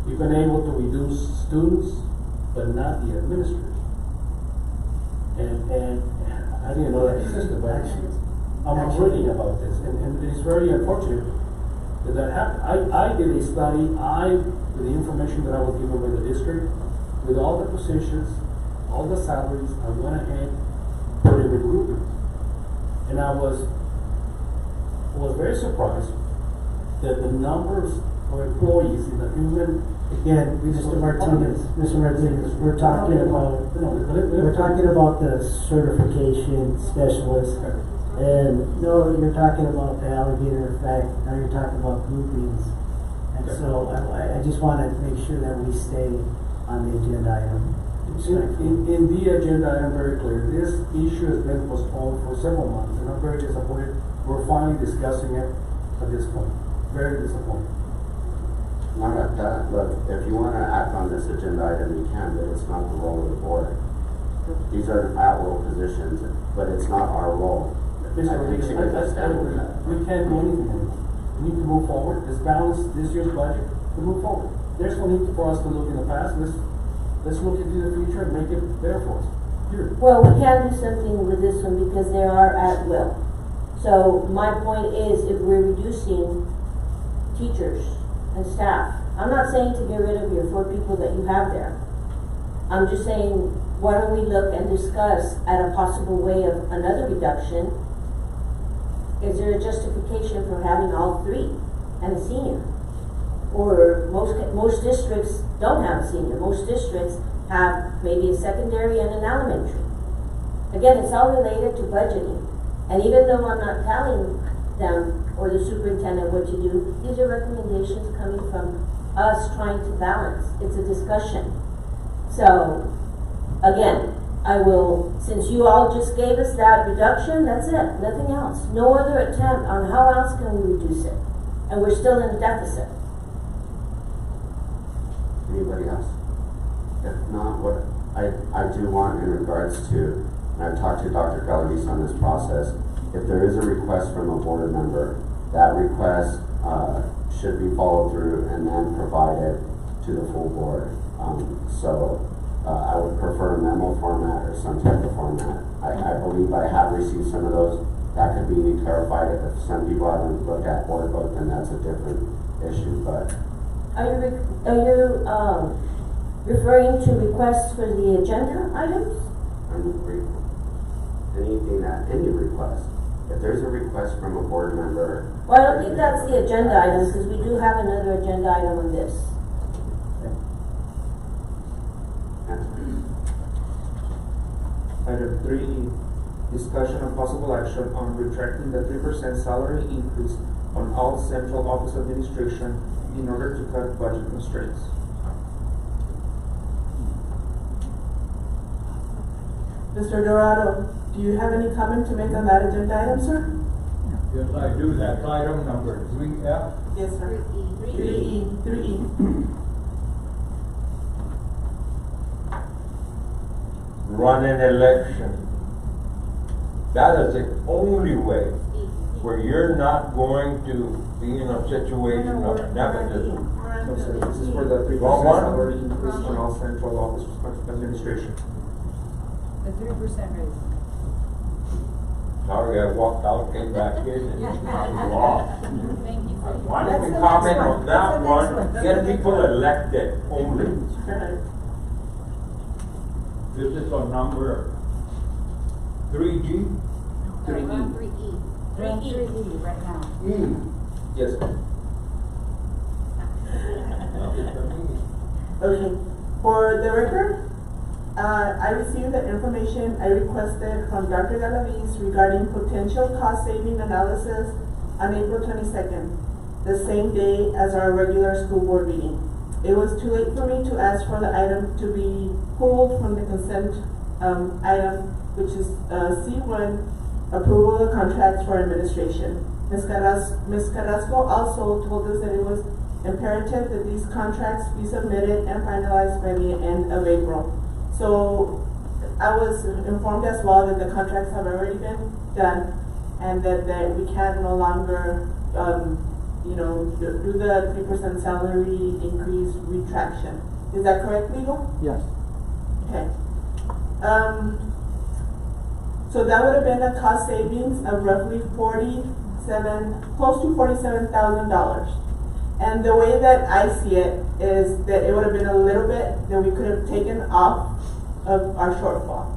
We've been able to reduce students, but not the administrators. And I didn't know that existed, but I'm reading about this, and it's very unfortunate that happened. I did a study, with the information that I was given by the district, with all the positions, all the salaries, I went ahead, put it in groupings. And I was very surprised that the numbers of employees in the human. Again, Mr. Martinez, we're talking about the certification specialist. And no, you're talking about the alligator effect, now you're talking about groupings. And so I just want to make sure that we stay on the agenda item. In the agenda item, very clear, this issue has been postponed for several months, and I'm very disappointed. We're finally discussing it at this point. Very disappointed. Not at that, look, if you wanna act on this agenda item, you can, but it's not the role of the board. These are at-will positions, but it's not our role. Mr. Rodriguez, we can't do anything anymore. We need to move forward. Let's balance this year's budget to move forward. There's no need for us to look in the past. Let's look into the future and make it better for us. Period. Well, we can do something with this one because they are at will. So my point is, if we're reducing teachers and staff, I'm not saying to get rid of your 4 people that you have there. I'm just saying, why don't we look and discuss at a possible way of another reduction? Is there a justification for having all 3 and a senior? Or most districts don't have a senior. Most districts have maybe a secondary and an elementary. Again, it's all related to budgeting. And even though I'm not telling them or the superintendent what to do, these are recommendations coming from us trying to balance. It's a discussion. So, again, I will, since you all just gave us that reduction, that's it, nothing else. No other attempt on how else can we reduce it. And we're still in a deficit. Anybody else? If not, what I do want in regards to, and I've talked to Dr. Galvis on this process, if there is a request from a board member, that request should be followed through and then provided to the full board. I would prefer a memo format or some type of format. I believe I have received some of those that could be clarified. If some people haven't looked at board book, then that's a different issue, but Are you referring to requests for the agenda items? any request. If there's a request from a board member. Well, I don't think that's the agenda items, because we do have another agenda item on this. Item 3E, discussion and possible action on retracting the 3% salary increase on all central office administration in order to cut budget constraints. Mr. Dorado, do you have any comment to make on that agenda item, sir? Yes, I do. That's item number 3F. Yes, sir. 3E. Run an election. That is the only way where you're not going to be in a situation of nepotism. No, sir, this is for the 3% Wrong one? salary increase on all central office administration. The 3% raise. Sorry, I walked out, came back in, and I'm lost. Thank you. Why don't we That's the comment next on one. that That's the one? next one. Get people elected only. This is on number 3G? 3E. We're on 3E right now. E. Yes, sir. Okay, for the record, I received the information I requested from Dr. Galaviz regarding potential cost-saving analysis on April 22nd, the same day as our regular school board meeting. It was too late for me to ask for the item to be pulled from the consent item, which is C1, approval of contracts for administration. Ms. Carrasco also told us that it was imperative that these contracts be submitted and finalized by the end of April. So I was informed as well that the contracts have already been done and that we can no longer, do the 3% salary increase retraction. Is that correct, legal? Yes. Okay. So that would have been a cost savings of roughly close to $47,000. And the way that I see it is that it would have been a little bit that we could have taken off of our shortfall.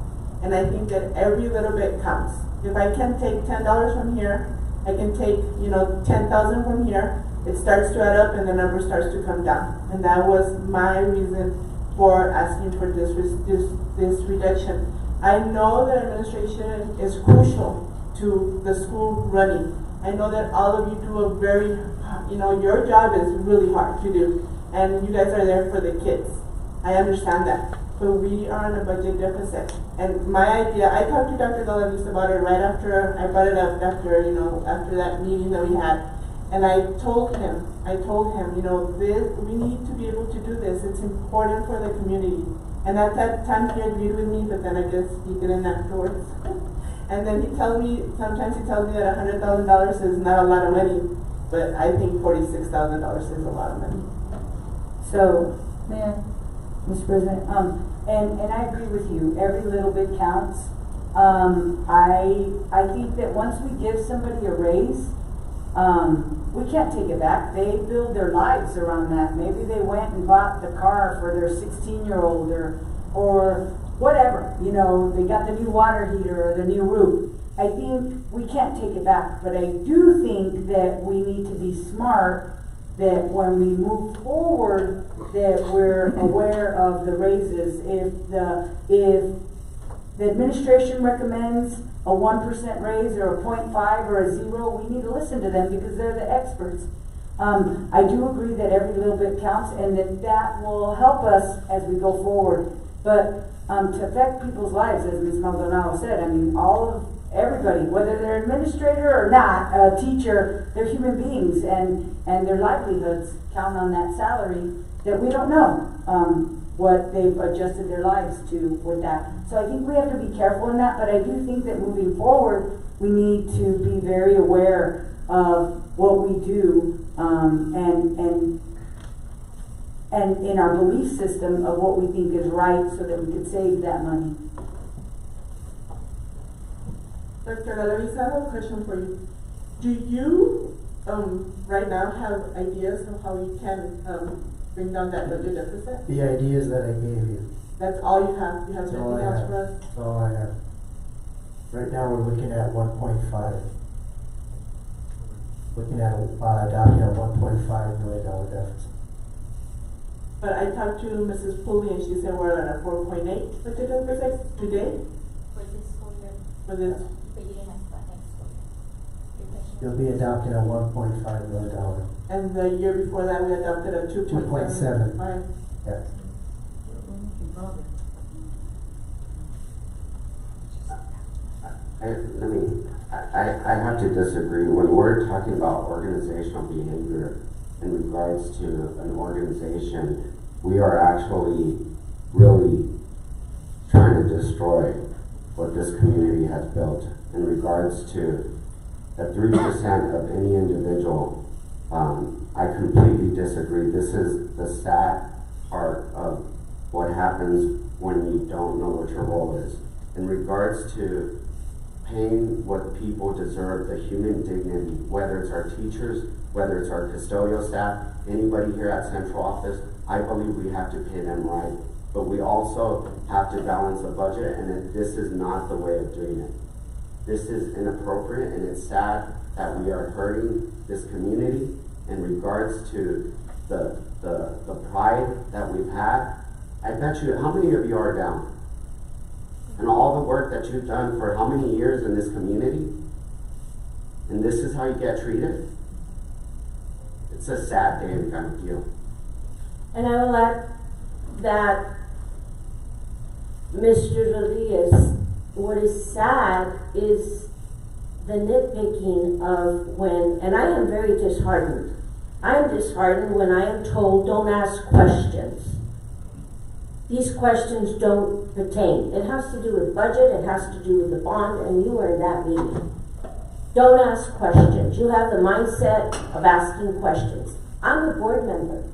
And I think that every little bit counts. If I can take $10 from here, I can take, 10,000 from here, it starts to add up and the number starts to come down. And that was my reason for asking for this reduction. I know that administration is crucial to the school running. I know that all of you do a very, your job is really hard to do. And you guys are there for the kids. I understand that. But we are on a budget deficit. And my idea, I talked to Dr. Galaviz about it right after, I brought it up after that meeting that we had. And I told him, we need to be able to do this. It's important for the community. And at that time he agreed with me, but then I guess he didn't afterwards. And then sometimes he tells me that $100,000 is not a lot of money, but I think $46,000 is a lot of money. So, Mr. President, and I agree with you, every little bit counts. I think that once we give somebody a raise, we can't take it back. They build their lives around that. Maybe they went and bought the car for their 16-year-old or whatever. They got the new water heater or the new roof. I think we can't take it back, but I do think that we need to be smart that when we move forward that we're aware of the raises. If the administration recommends a 1% raise or a 0.5 or a 0, we need to listen to them because they're the experts. I do agree that every little bit counts and that will help us as we go forward. But to affect people's lives, as Ms. Maldonado said, everybody, whether they're administrator or not, a teacher, they're human beings and their livelihoods count on that salary that we don't know what they've adjusted their lives to with that. So I think we have to be careful in that, but I do think that moving forward, we need to be very aware of what we do and in our belief system of what we think is right so that we could save that money. Dr. Galaviz, I have a question for you. Do you, right now have ideas of how you can, bring down that budget deficit? The ideas that I gave you, That's all you have? You have that's all nothing I else have. for us? That's all I have. Right now, we're looking at 1.5. Looking at, adopting a $1.5 million deficit. But I talked to Mrs. Pulley and she said we're at a 4.8 budget deficit today For this school year. for this. But you didn't ask about next school year. Your question. You'll be adopting a $1.5 million. And the year before that, we adopted a 2.7. 2.7. Right. Yes. I have to disagree. When we're talking about organizational behavior in regards to an organization, we are actually really trying to destroy what this community has built in regards to the 3% of any individual. I completely disagree. This is the sad part of what happens when you don't know what your role is. In regards to paying what people deserve, the human dignity, whether it's our teachers, whether it's our custodial staff, anybody here at central office, I believe we have to pay them right. But we also have to balance the budget, and this is not the way of doing it. This is inappropriate, and it's sad that we are hurting this community in regards to the pride that we've had. I bet you, how many of you are down? And all the work that you've done for how many years in this community, and this is how you get treated? It's a sad day kind of deal. And I will add that, Mr. Rodriguez, what is sad is the nitpicking of when, and I am very disheartened. I am disheartened when I am told, don't ask questions. These questions don't pertain. It has to do with budget, it has to do with the bond, and you were in that meeting. Don't ask questions. You have the mindset of asking questions. I'm a board member,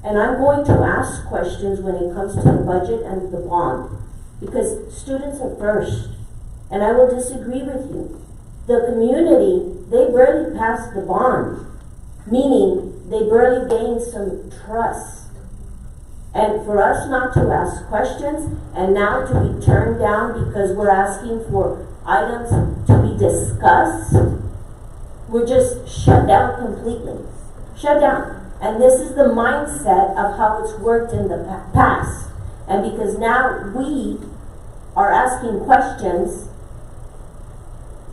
and I'm going to ask questions when it comes to the budget and the bond, because students are first, and I will disagree with you. The community, they barely passed the bond, meaning they barely gained some trust. And for us not to ask questions and now to be turned down because we're asking for items to be discussed, we're just shut down completely. Shut down. And this is the mindset of how it's worked in the past. And because now we are asking questions,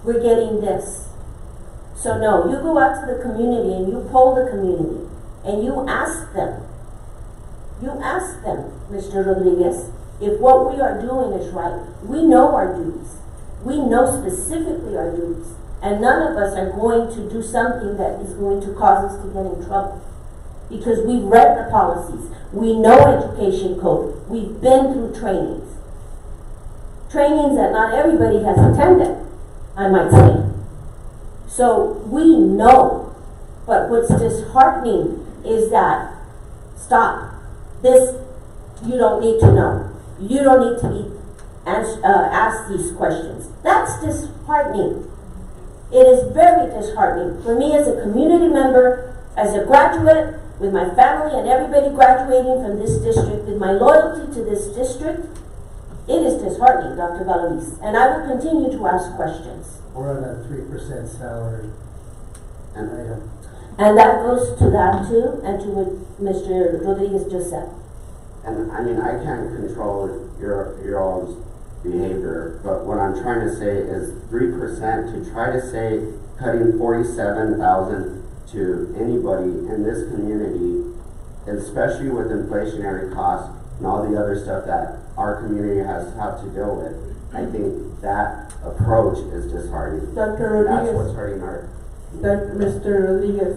we're getting this. So no, you go out to the community and you poll the community and you ask them. You ask them, Mr. Rodriguez, if what we are doing is right. We know our duties. We know specifically our duties. And none of us are going to do something that is going to cause us to get in trouble. Because we've read the policies. We know education code. We've been through trainings. Trainings that not everybody has attended, I might say. So we know. But what's disheartening is that, stop. This, you don't need to know. You don't need to be asked these questions. That's disheartening. It is very disheartening. For me as a community member, as a graduate, with my family and everybody graduating from this district, with my loyalty to this district, it is disheartening, Dr. Galaviz. And I will continue to ask questions. We're on a 3% salary. And that goes to that too, and to what Mr. Rodriguez just said. And I mean, I can't control your all's behavior, but what I'm trying to say is 3% to try to say cutting 47,000 to anybody in this community, especially with inflationary costs and all the other stuff that our community has to deal with. I think that approach is disheartening. Dr. Rodriguez. That's what's hurting our. Mr. Rodriguez,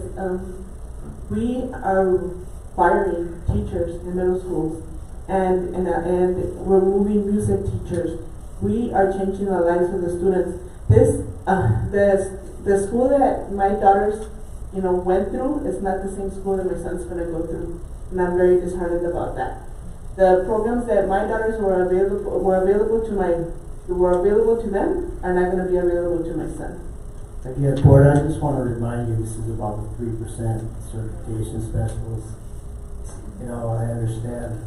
we are firing teachers in middle schools, and we're moving music teachers. We are changing the lives of the students. The school that my daughters, went through is not the same school that my son's going to go through, and I'm very disheartened about that. The programs that my daughters were available to that were available to them are not gonna be available to my son. Again, board, I just wanna remind you, this is about the 3% certification specialist. You know, I understand,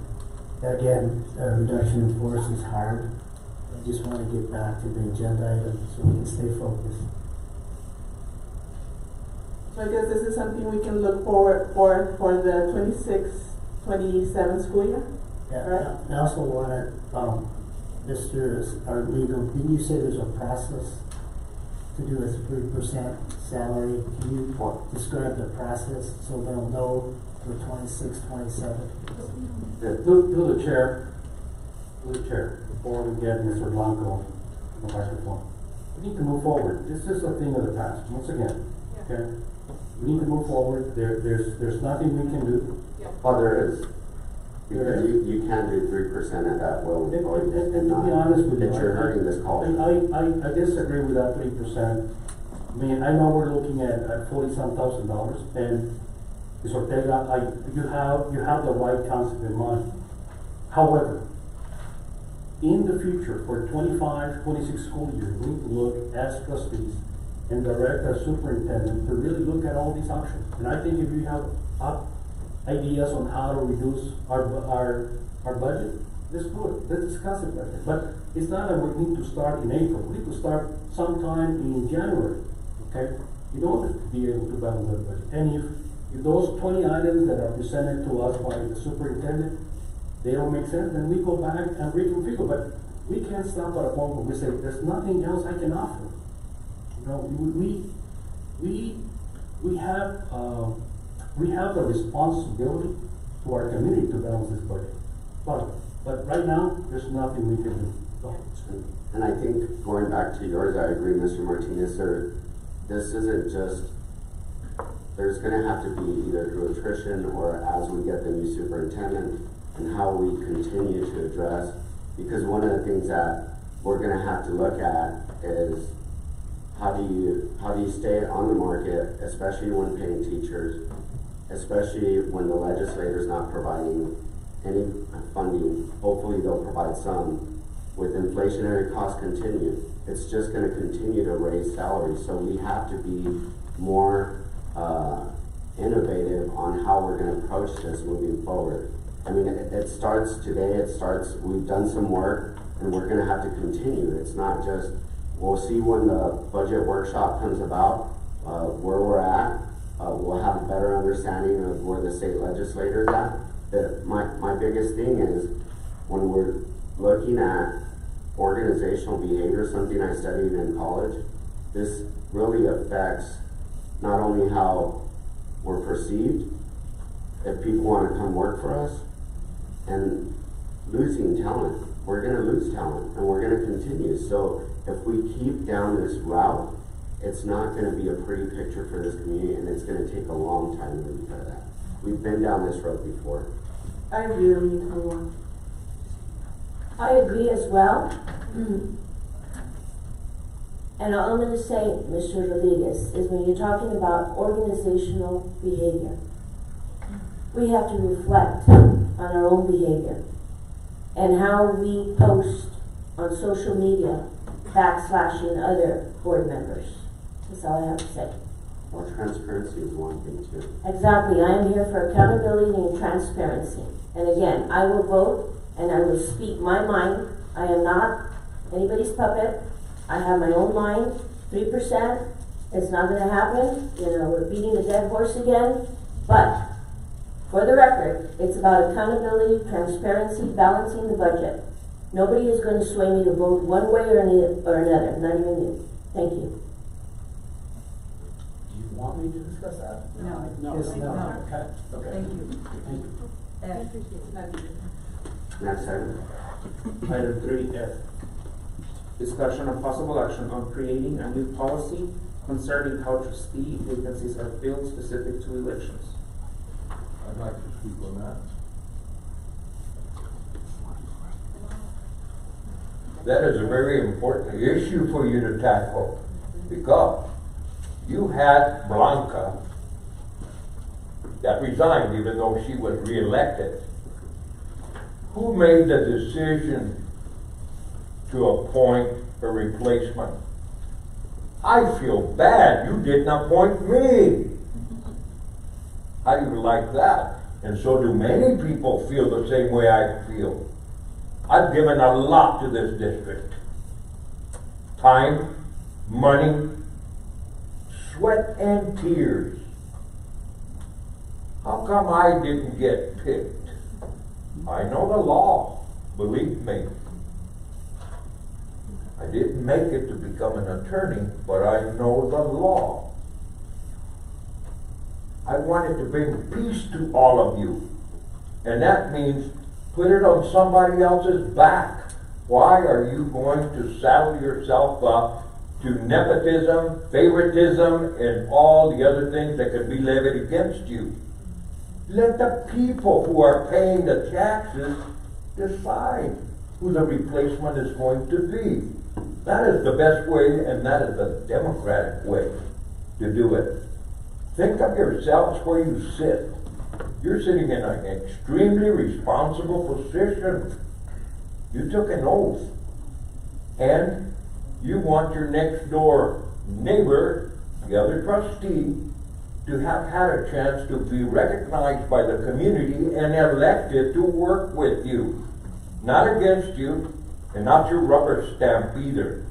again, a reduction in force is hard. I just wanna get back to the agenda item so we can stay focused. So I guess this is something we can look forward for the 26-27 school year? Yeah, Right. I also wanna, Mr. Our legal, didn't you say there's a process to do a 3% salary? Can you describe the process so they'll know for 26, 27? Through the chair, before we get Mr. Blanco on the microphone. We need to move forward. This is a thing of the past, once again, okay? We need to move forward. There's nothing we can do. Well, there is. Because you can do 3% at that will. And to be honest with you, That you're hurting this culture. I disagree with that 3%. I mean, I know we're looking at $40-some thousand, and Ms. Ortega, you have the right concept in mind. However, in the future, for 25-26 school year, we need to look as trustees and direct our superintendent to really look at all these options. And I think if you have ideas on how to reduce our budget, let's do it. Let's discuss it better. But it's not that we need to start in April. We need to start sometime in January, okay? In order to be able to balance that budget. And if those 20 items that are presented to us by the superintendent, they don't make sense, then we go back and reconfigure. But we can't stop at a point where we say, there's nothing else I can offer. You know, we have the responsibility to our community to balance this budget. But right now, there's nothing we can do. And I think, going back to yours, I agree, Mr. Martinez, this isn't just, there's gonna have to be either through attrition or as we get the new superintendent and how we continue to address, because one of the things that we're gonna have to look at is how do you stay on the market, especially when paying teachers, especially when the legislator's not providing any funding. Hopefully they'll provide some. With inflationary costs continue, it's just gonna continue to raise salaries. So we have to be more innovative on how we're gonna approach this moving forward. I mean, it starts today, we've done some work and we're gonna have to continue. It's not just, we'll see when the budget workshop comes about, where we're at. We'll have a better understanding of where the state legislator's at. My biggest thing is when we're looking at organizational behavior, something I studied in college, this really affects not only how we're perceived, if people want to come work for us, and losing talent. We're going to lose talent and we're going to continue. So if we keep down this route, it's not going to be a pretty picture for this community, and it's going to take a long time to do that. We've been down this road before. I agree with you, Taiwan. I agree as well. And all I'm going to say, Mr. Rodriguez, is when you're talking about organizational behavior, we have to reflect on our own behavior and how we post on social media, backslashing other board members. That's all I have to say. Well, transparency is one thing too. Exactly. I am here for accountability and transparency. And again, I will vote and I will speak my mind. I am not anybody's puppet. I have my own mind. 3%, it's not going to happen. You know, we're beating the dead horse again. But for the record, it's about accountability, transparency, balancing the budget. Nobody is going to sway me to vote one way or another, not even you. Thank you. Do you want me to discuss that? No. Yes, no. No. Okay. Thank you. Thank you. Next item. Item 3F. Discussion of possible action on creating a new policy concerning how trustee vacancies are filled specific to elections. I'd like to speak on that. That is a very important issue for you to tackle, because you had Blanca that resigned even though she was reelected. Who made the decision to appoint a replacement. I feel bad you didn't appoint me. How do you like that? And so do many people feel the same way I feel. I've given a lot to this district. Time, money, sweat and tears. How come I didn't get picked? I know the law, believe me. I didn't make it to become an attorney, but I know the law. I wanted to bring peace to all of you. And that means put it on somebody else's back. Why are you going to saddle yourself up to nepotism, favoritism, and all the other things that could be levied against you? Let the people who are paying the taxes decide who the replacement is going to be. That is the best way, and that is the democratic way to do it. Think of yourselves where you sit. You're sitting in an extremely responsible position. You took an oath. And you want your next door neighbor, the other trustee, to have had a chance to be recognized by the community and elected to work with you. Not against you, and not your rubber stamp either,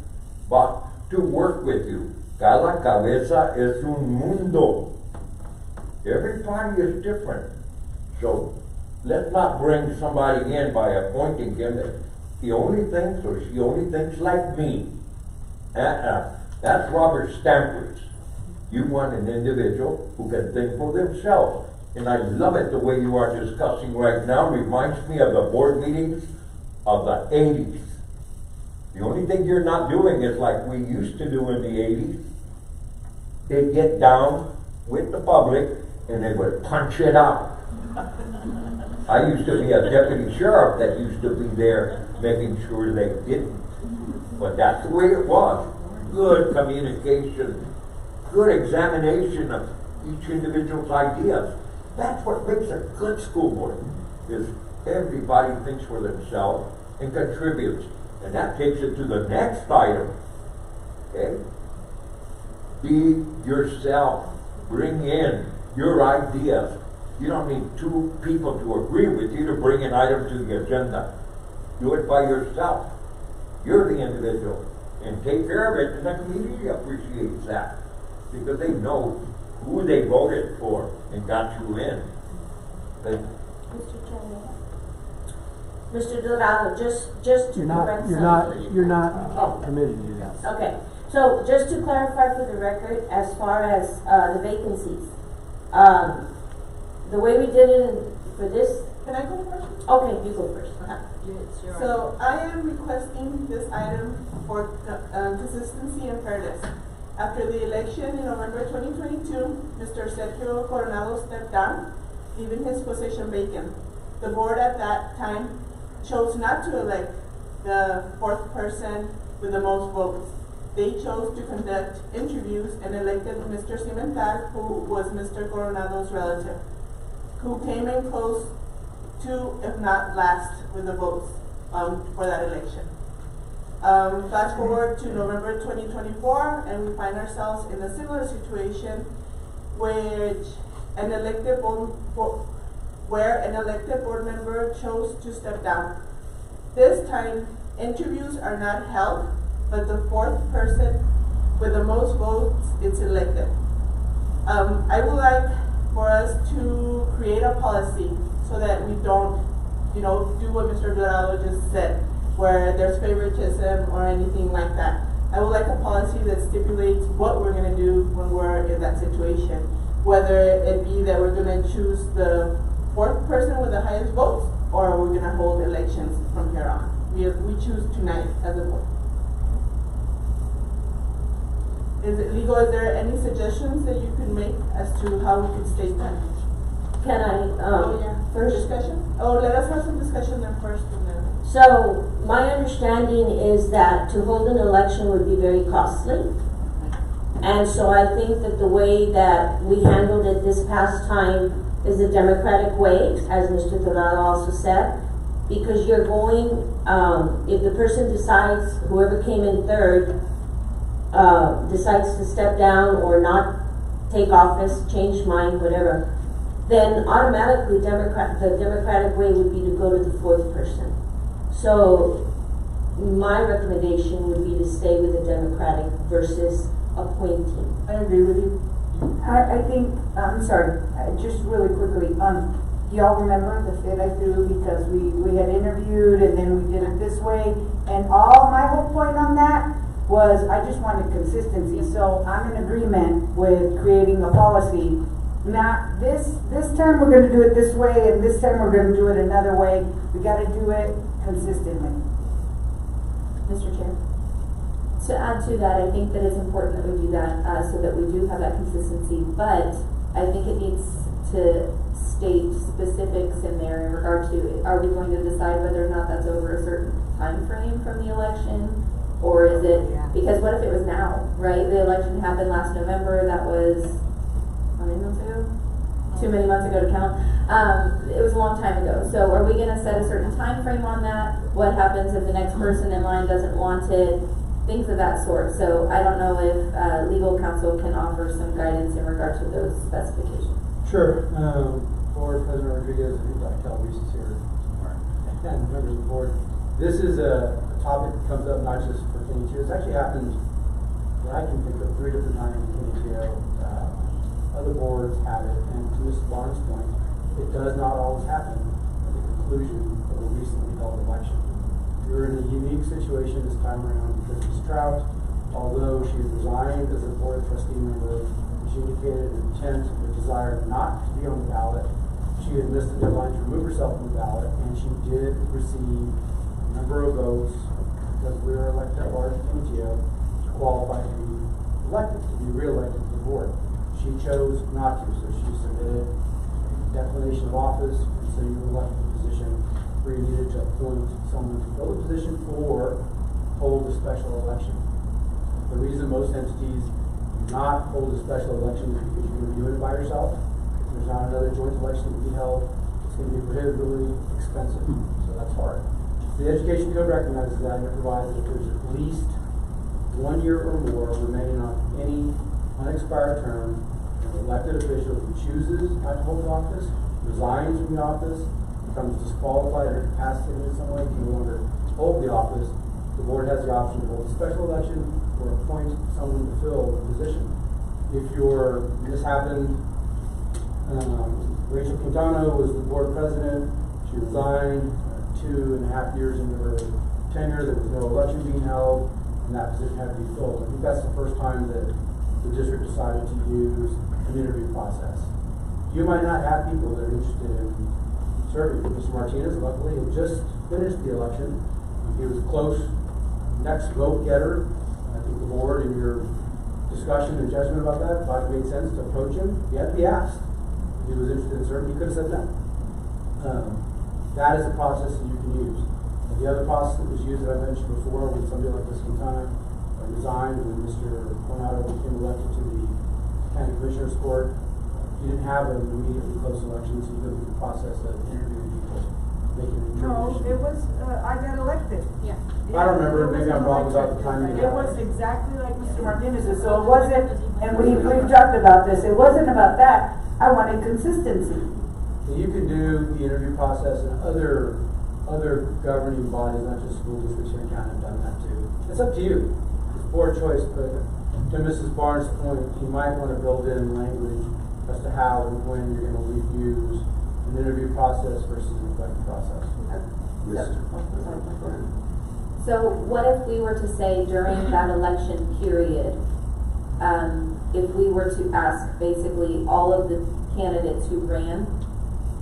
but to work with you. Cada cabeza es un mundo. Everybody is different. So let's not bring somebody in by appointing him that he only thinks or she only thinks like me. That's Robert Stampers. You want an individual who can think for themselves. And I love it the way you are discussing right now. Reminds me of the board meetings of the 80s. The only thing you're not doing is like we used to do in the 80s. They'd get down with the public and they would punch it out. I used to be a deputy sheriff that used to be there making sure they didn't. But that's the way it was. Good communication, good examination of each individual's ideas. That's what makes a good school board, is everybody thinks for themselves and contributes. And that takes it to the next item. Okay? Be yourself. Bring in your ideas. You don't need two people to agree with you to bring an item to the agenda. Do it by yourself. You're the individual. And take care of it, and the community appreciates that. Because they know who they voted for and got you in. Okay? Mr. Chairman. Mr. Dorado, just to correct something. You're not permitted to do that. Okay, so just to clarify for the record, as far as the vacancies, the way we did it for this. Can I go first? Okay, you go first. So I am requesting this item for consistency and fairness. After the election in November 2022, Mr. Sergio Coronado stepped down, leaving his position vacant. The board at that time chose not to elect the fourth person with the most votes. They chose to conduct interviews and elected Mr. Cimental, who was Mr. Coronado's relative, who came in close to, if not last, with the votes for that election. Fast forward to November 2024, and we find ourselves in a similar situation which an elected board member chose to step down. This time, interviews are not held, but the fourth person with the most votes is elected. I would like for us to create a policy so that we don't, do what Mr. Dorado just said, where there's favoritism or anything like that. I would like a policy that stipulates what we're going to do when we're in that situation. Whether it be that we're going to choose the fourth person with the highest votes, or we're going to hold elections from here on. We choose tonight as a board. Is it legal? Is there any suggestions that you could make as to how we could state that? Can I, First discussion? Oh, let us have some discussion then first and then. So, my understanding is that to hold an election would be very costly. And so I think that the way that we handled it this past time is a democratic way, as Mr. Dorado also said. because you're going, if the person decides, whoever came in third, decides to step down or not take office, change mind, whatever, then automatically the democratic way would be to go to the fourth person. So my recommendation would be to stay with the democratic versus appointing. I agree with you. I think, I'm sorry, just really quickly, y'all remember the fit I threw because we had interviewed and then we did it this way, and my whole point on that was I just wanted consistency, so I'm in agreement with creating a policy. Not this time we're gonna do it this way and this time we're gonna do it another way. We gotta do it consistently. Mr. Chair. To add to that, I think that it's important that we do that, so that we do have that consistency, but I think it needs to state specifics in there in regard to, are we going to decide whether or not that's over a certain time frame from the election? Or is it, because what if it was now, right? The election happened last November, that was, how many months ago? Too many months ago to count. It was a long time ago. So are we gonna set a certain time frame on that? What happens if the next person in line doesn't want it? Things of that sort. So I don't know if legal counsel can offer some guidance in regard to those specifications. Sure. Board President Rodriguez and Dr. Calabrese is here. And members of the board. This is a topic that comes up not just for KNTO. It's actually happened, I can think of 3 different times in KNTO. Other boards have it, and to Ms. Barnes' point, it does not always happen at the conclusion of a recently held election. You're in a unique situation this time around because Ms. Trout, although she resigned as a board of trustee member, she indicated an intent or desire not to be on the ballot. She had missed the deadline to remove herself from the ballot, and she did receive a number of votes because we were elected at large KNTO to qualify to be elected, to be re-elected to the board. She chose not to, so she submitted a declination of office, and so you were left in a position where you needed to appoint someone to fill the position or hold a special election. The reason most entities do not hold a special election is because you're going to be doing it by yourself. If there's not another joint election to be held, it's going to be prohibitively expensive, so that's hard. The Education Code recognizes that, and it provides that if there's at least 1 year or more remaining on any unexpired term, an elected official who chooses not to hold office, resigns from the office, becomes disqualified or incapacitated in some way, can no longer hold the office, the board has the option to hold a special election or appoint someone to fill the position. If this happened, Rachel Quintana was the board president, she resigned 2.5 years into her tenure, there was no election being held, and that position had to be filled. I think that's the first time that the district decided to use an interview process. You might not have people that are interested in serving. Mr. Martinez, luckily, had just finished the election. He was close, next vote getter. I think the board, in your discussion and judgment about that, thought it made sense to approach him. He had to be asked if he was interested in serving. He could have said no. That is a process that you can use. The other process that was used that I mentioned before, when somebody like Ms. Quintana resigned, when Mr. Coronado became elected to the County Commissioner's Court, you didn't have an immediately close election, so you go through the process of interviewing people, making a No, decision. it was, I got elected. Yeah. I don't remember, maybe I'm wrong about the timing. It was exactly like Mr. Martinez said, So it wasn't, and we've talked about this, it wasn't about that. I wanted consistency. So you can do the interview process, and other governing bodies, not just school districts here in county, have done that too. It's up to you. It's board choice, but to Mrs. Barnes' point, you might want to build in language as to how and when you're going to use an interview process versus an elective process. So what if we were to say during that election period, if we were to ask basically all of the candidates who ran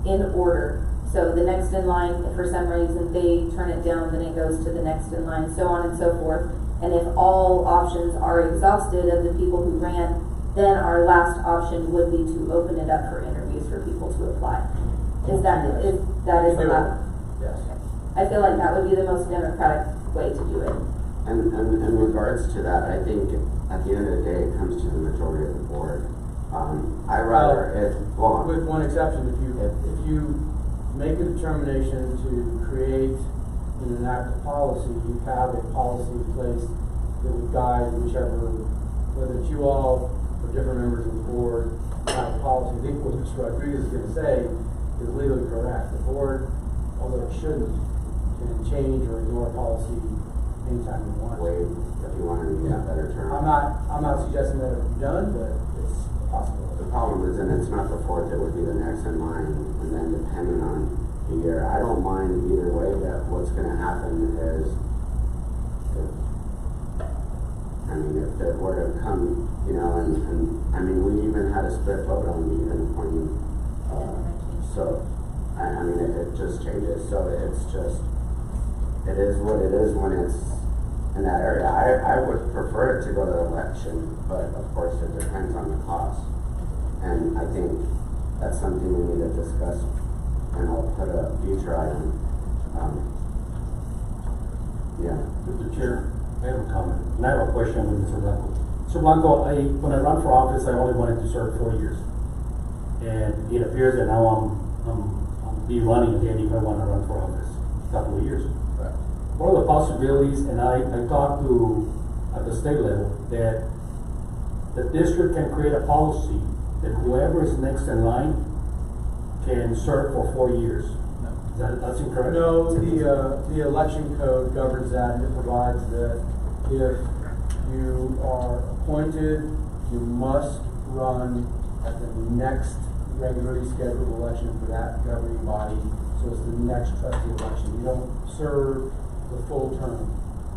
in order, so the next in line, if for some reason they turn it down, then it goes to the next in line, so on and so forth. And if all options are exhausted of the people who ran, then our last option would be to open it up for interviews for people to apply. Is allowed? Yes. I feel like that would be the most democratic way to do it. And in regards to that, I think at the end of the day, it comes to the majority of the board. I rather with one exception, if you make a determination to create and enact a policy, you have a policy in place that would guide whichever, whether it's you all or different members of the board, have a policy. I think what Mr. Rodriguez is gonna say is legally correct. The board, although it shouldn't, can change or ignore policy anytime you want. Waive, if you want to use a better term. I'm not suggesting that it be done, but it's possible. The problem is, and it's not the fourth, it would be the next in line, and then depending on the year. I don't mind either way, that what's gonna happen is, if it were to come, we even had a split vote on even appointing, it just changes, so it's just, it is what it is when it's in that area. I would prefer it to go to the election, but of course it depends on the cost. And I think that's something we need to discuss, and I'll put a future item. Mr. Chair, I have a comment, and I have a question with Mr. Blanco. Mr. Blanco, when I ran for office, I only wanted to serve 4 years. And it appears that now I'm be running again if I want to run for office a couple of years. Right. One of the possibilities, and I talked to, at the state level, that the district can create a policy that whoever is next in line can serve for 4 years. That's incorrect? No, the election code governs that, and it provides that if you are appointed, you must run at the next regularly scheduled election for that governing body, so it's the next trustee election. You don't serve the full term.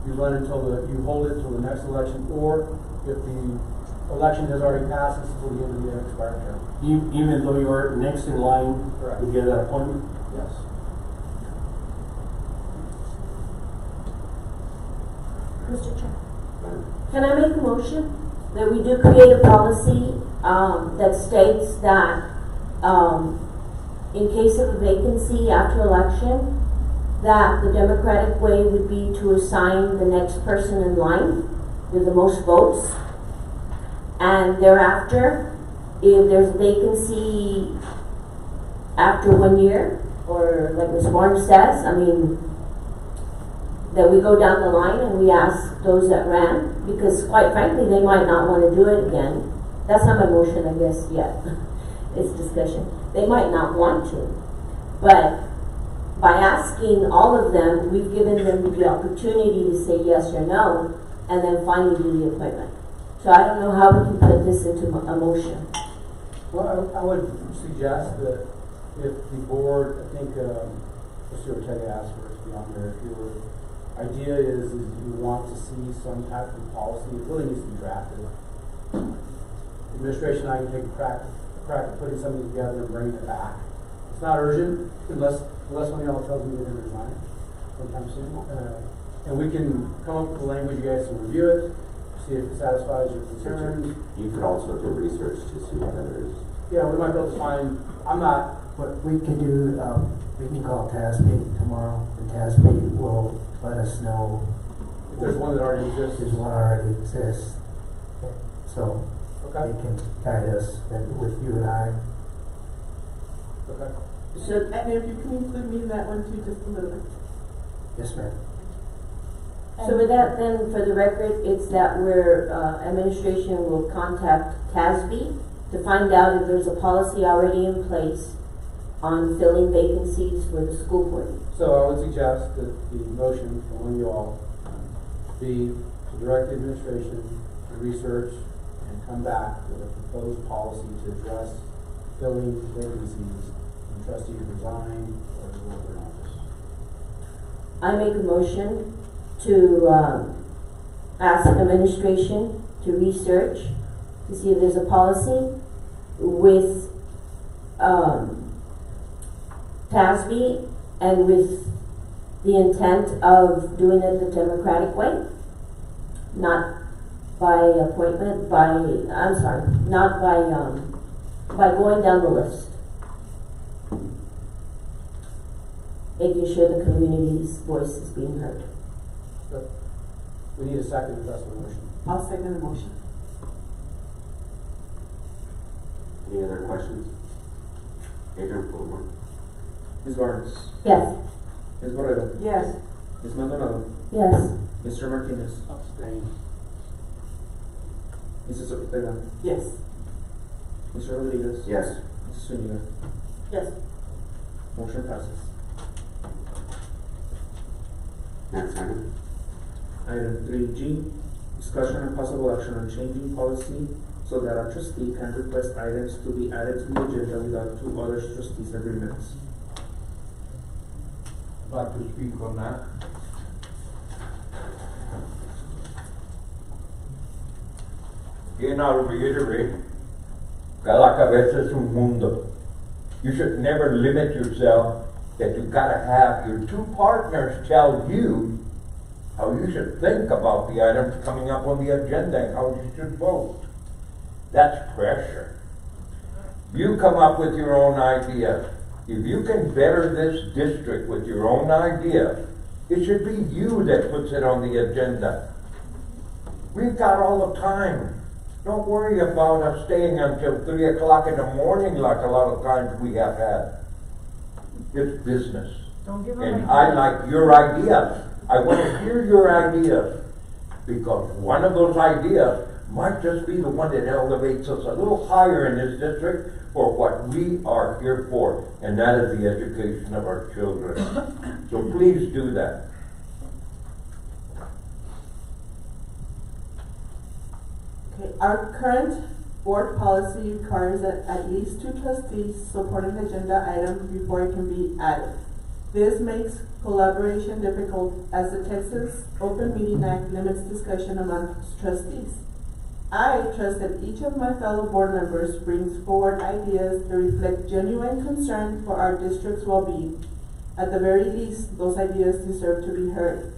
You run until you hold it until the next election, or if the election has already passed, it's until the end of the expired term. Even though you're next in line Correct. to get that appointment? Yes. Mr. Chair, can I make a motion that we do create a policy that states that in case of a vacancy after election, that the democratic way would be to assign the next person in line with the most votes, and thereafter, if there's a vacancy after 1 year, or like Ms. Warren says, that we go down the line and we ask those that ran, because quite frankly, they might not want to do it again. That's not my motion, I guess, yet. It's discussion. They might not want to. But by asking all of them, we've given them the opportunity to say yes or no, and then finally do the appointment. So I don't know how we can put this into a motion. Well, I would suggest that if the board, I think, Mr. Ortega asked for it to be on there, if your idea is you want to see some type of policy, it really needs to be drafted. Administration and I can take a crack at putting something together and bringing it back. It's not urgent, unless one of y'all tells me they're going to resign sometime soon. And we can come up with the language, you guys can review it, see if it satisfies your concerns. You could also do research to see what others. Yeah, we might be able to find, What we could do, we can call TASB tomorrow, and TASB will let us know if there's one that already exists. there's one already exists. So Okay. they can guide us and with you and I. Okay. So, And if you can include me in that one too, just a little bit. Yes, ma'am. so with that, then, for the record, it's that administration will contact TASB to find out if there's a policy already in place on filling vacancies for the school board. So I would suggest that the motion from you all be to direct the administration to research and come back with a proposed policy to address filling vacancies when trustees resign or no longer in office. I make a motion to ask administration to research to see if there's a policy with TASB and with the intent of doing it the democratic way, not by appointment, not by going down the list. Making sure the community's voice is being heard. So we need a second if that's the motion. I'll second the motion. Any other questions? Adrian, pull one. Ms. Barnes, Yes. Ms. Borrego, Yes. Ms. Maldonado, Yes. Mr. Martinez, Abstain. Mrs. Ortega, Yes. Mr. Rodriguez. Yes. Mrs. Zuniga. Yes. Motion passes. Next item. Item 3G, discussion and possible action on changing policy so that a trustee can request items to be added to the agenda without two other trustees' agreements. I'd like to speak on that. Again, I'll reiterate, cada cabeza es un mundo. You should never limit yourself that you gotta have your two partners tell you how you should think about the items coming up on the agenda and how you should vote. That's pressure. You come up with your own idea. If you can better this district with your own idea, it should be you that puts it on the agenda. We've got all the time. Don't worry about us staying until 3 o'clock in the morning like a lot of times we have had. It's business. Don't give them And I like your ideas. I want to hear your ideas. Because one of those ideas might just be the one that elevates us a little higher in this district for what we are here for. And that is the education of our children. So please do that. Okay, our current board policy requires that at least two trustees support an agenda item before it can be added. This makes collaboration difficult as the Texas Open Meeting Act limits discussion amongst trustees. I trust that each of my fellow board members brings forward ideas that reflect genuine concern for our district's well-being. At the very least, those ideas deserve to be heard.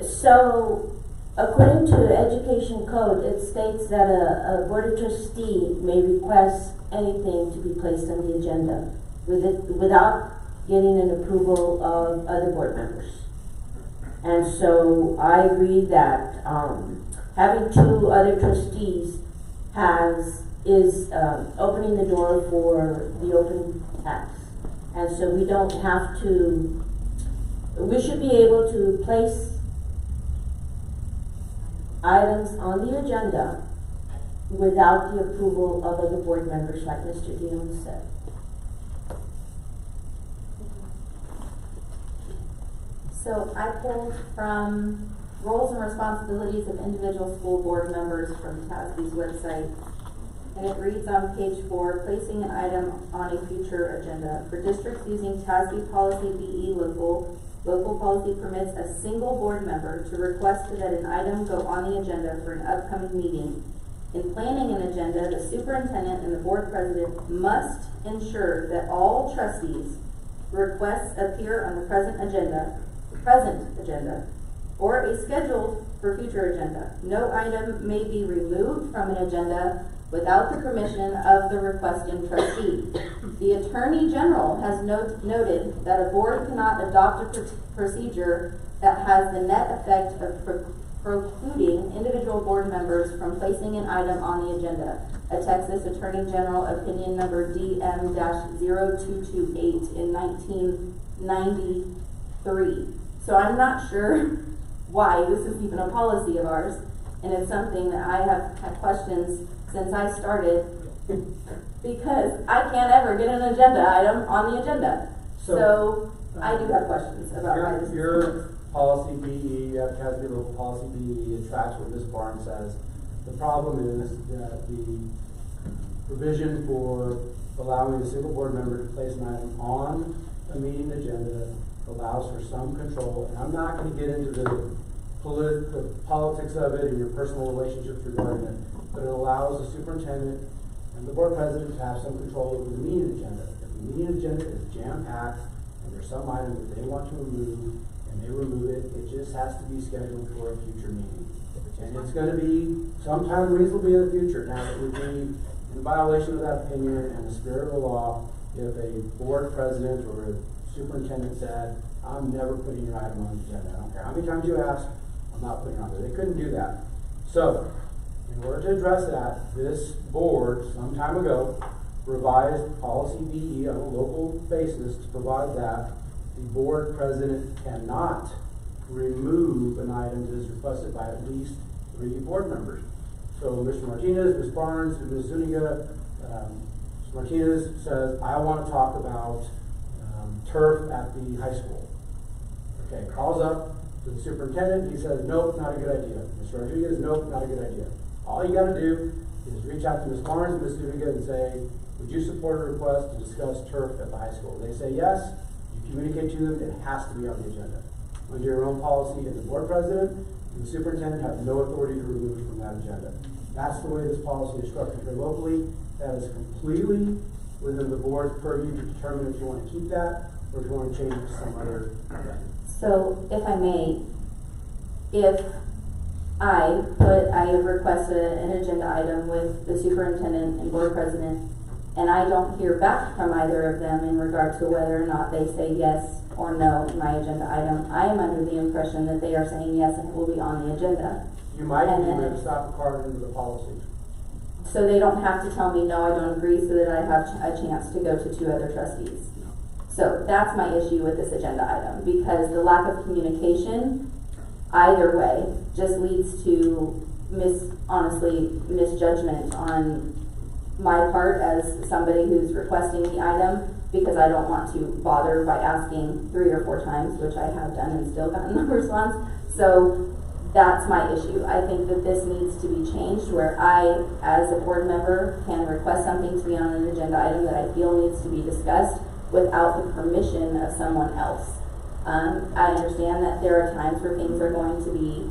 So, according to the education code, it states that a board of trustee may request anything to be placed on the agenda without getting an approval of other board members. And so I agree that having two other trustees is opening the door for the open tax. And so we don't have to, we should be able to place items on the agenda without the approval of other board members, like Mr. Dion said. So I pulled from roles and responsibilities of individual school board members from TASB's website. And it reads on page 4, placing an item on a future agenda. For districts using TASB policy BE local policy permits a single board member to request that an item go on the agenda for an upcoming meeting. In planning an agenda, the superintendent and the board president must ensure that all trustees' requests appear on the present agenda, or a scheduled for future agenda. No item may be removed from an agenda without the permission of the requesting trustee. The Attorney General has noted that a board cannot adopt a procedure that has the net effect of precluding individual board members from placing an item on the agenda. A Texas Attorney General opinion number DM-0228 in 1993. So I'm not sure why this is even a policy of ours, and it's something that I have had questions since I started, because I can't ever get an agenda item on the agenda. So I do have questions about why this is. Your policy BE, TASB local policy BE, it tracks what Ms. Barnes says. The problem is that the provision for allowing a single board member to place an item on a meeting agenda allows for some control, and I'm not going to get into the politics of it and your personal relationships regarding it, but it allows the superintendent and the board president to have some control over the meeting agenda. If the meeting agenda is jam-packed and there's some item that they want to remove and they remove it, it just has to be scheduled for a future meeting. And it's going to be sometime reasonably in the future. Now, it would be in violation of that opinion and the spirit of the law if a board president or a superintendent said, I'm never putting your item on the agenda. I don't care how many times you ask, I'm not putting it on there. They couldn't do that. So, In order to address that, this board, some time ago, revised policy BE on a local basis to provide that the board president cannot remove an item that is requested by at least 3 board members. So Mr. Martinez, Ms. Barnes, and Ms. Zuniga, Mr. Martinez says, I want to talk about turf at the high school. Okay, calls up to the superintendent, he says, nope, not a good idea. Mr. Rodriguez, nope, not a good idea. All you gotta do is reach out to Ms. Barnes and Ms. Zuniga and say, would you support a request to discuss turf at the high school? They say yes, you communicate to them, it has to be on the agenda. Under your own policy, and the board president and the superintendent have no authority to remove it from that agenda. That's the way this policy is structured here locally. That is completely within the board's purview to determine if you want to keep that or if you want to change it to some other event. So, if I may, if I have requested an agenda item with the superintendent and board president, and I don't hear back from either of them in regard to whether or not they say yes or no to my agenda item, I am under the impression that they are saying yes and it will be on the agenda. You might And be then- able to stop the card into the policy. So they don't have to tell me, no, I don't agree, so that I have a chance to go to 2 other trustees. So that's my issue with this agenda item, because the lack of communication, either way, just leads to honestly, misjudgment on my part as somebody who's requesting the item, because I don't want to bother by asking 3 or 4 times, which I have done and still gotten no response. So that's my issue. I think that this needs to be changed, where I, as a board member, can request something to be on an agenda item that I feel needs to be discussed without the permission of someone else. I understand that there are times where things are going to be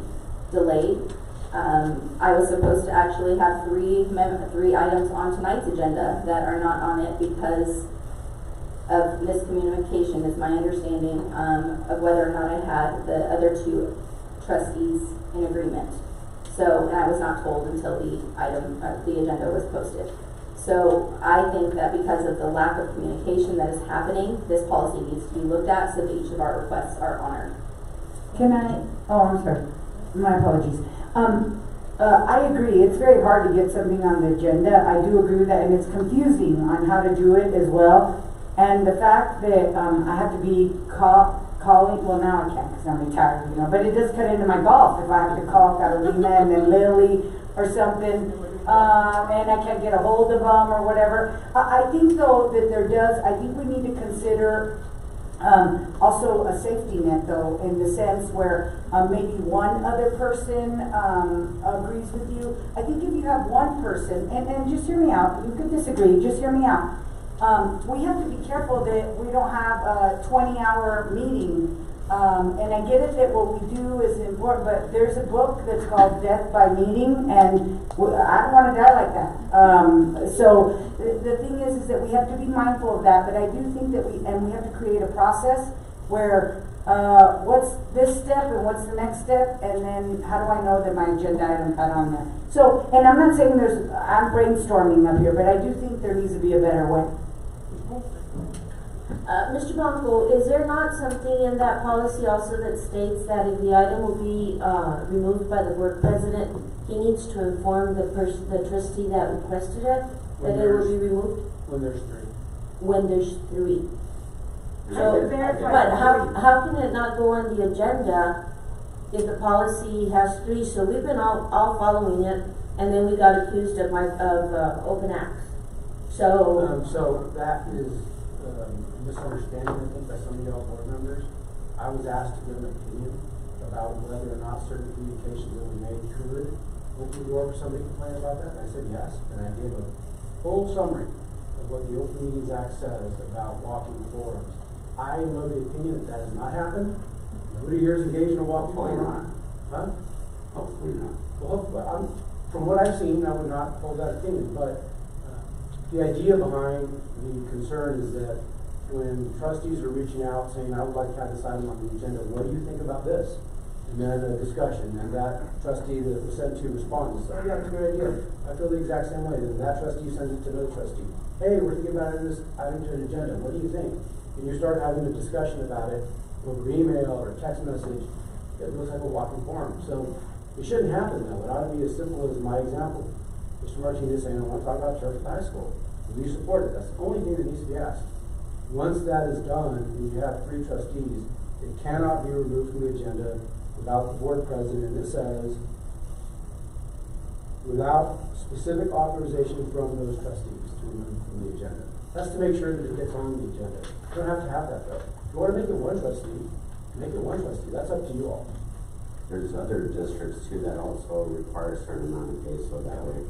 delayed. I was supposed to actually have 3 items on tonight's agenda that are not on it because of miscommunication, is my understanding, of whether or not I had the other 2 trustees in agreement. So, and I was not told until the agenda was posted. So I think that because of the lack of communication that is happening, this policy needs to be looked at so that each of our requests are honored. Can I, I'm sorry, my apologies. I agree, it's very hard to get something on the agenda. I do agree with that, and it's confusing on how to do it as well. And the fact that I have to be calling, well now I can't because I'm retired, but it does cut into my golf if I have to call Carolina and then Lily or something, and I can't get a hold of them or whatever. I think though that I think we need to consider also a safety net though, in the sense where maybe one other person agrees with you. I think if you have one person, and just hear me out, you could disagree, just hear me out. We have to be careful that we don't have a 20-hour meeting. And I get it that what we do is important, but there's a book that's called Death by Meeting, and I don't want to die like that. So the thing is that we have to be mindful of that, but I do think that we have to create a process where what's this step and what's the next step, and then how do I know that my agenda item got on there? So, and I'm not saying I'm brainstorming up here, but I do think there needs to be a better way. Mr. Blanco, is there not something in that policy also that states that if the item will be removed by the board president, he needs to inform the trustee that requested it, that it will be removed? When there's 3. When there's 3. So, but how can it not go on the agenda if the policy has 3? So we've been all following it, and then we got accused of open acts. So that is misunderstanding, I think, by some of y'all board members. I was asked to give an opinion about whether or not certain communications that we made could open the door for somebody to complain about that. And I said yes, and I gave a full summary of what the Open Meetings Act says about walking forums. I am of the opinion that that has not happened. Nobody here is engaged in a walking forum. Huh? Hopefully not. Well, from what I've seen, I would not hold that opinion, but the idea behind the concern is that when trustees are reaching out saying, I would like to have this item on the agenda, what do you think about this? And then a discussion, and that trustee that was sent to responds, oh yeah, that's a good idea. I feel the exact same way. Then that trustee sends it to another trustee. Hey, we're thinking about adding this item to an agenda. What do you think? And you start having a discussion about it over email or text message. It looks like a walking forum. So It shouldn't happen though, it ought to be as simple as my example. Mr. Martinez saying, I want to talk about turf at the high school. Will you support it? That's the only thing that needs to be asked. Once that is done, and you have 3 trustees, it cannot be removed from the agenda without the board president. It says, without specific authorization from those trustees to remove from the agenda. That's to make sure that it gets on the agenda. You don't have to have that though. If you want to make it one trustee, make it one trustee. That's up to you all. There's other districts too that also require a certain amount of caseload that way.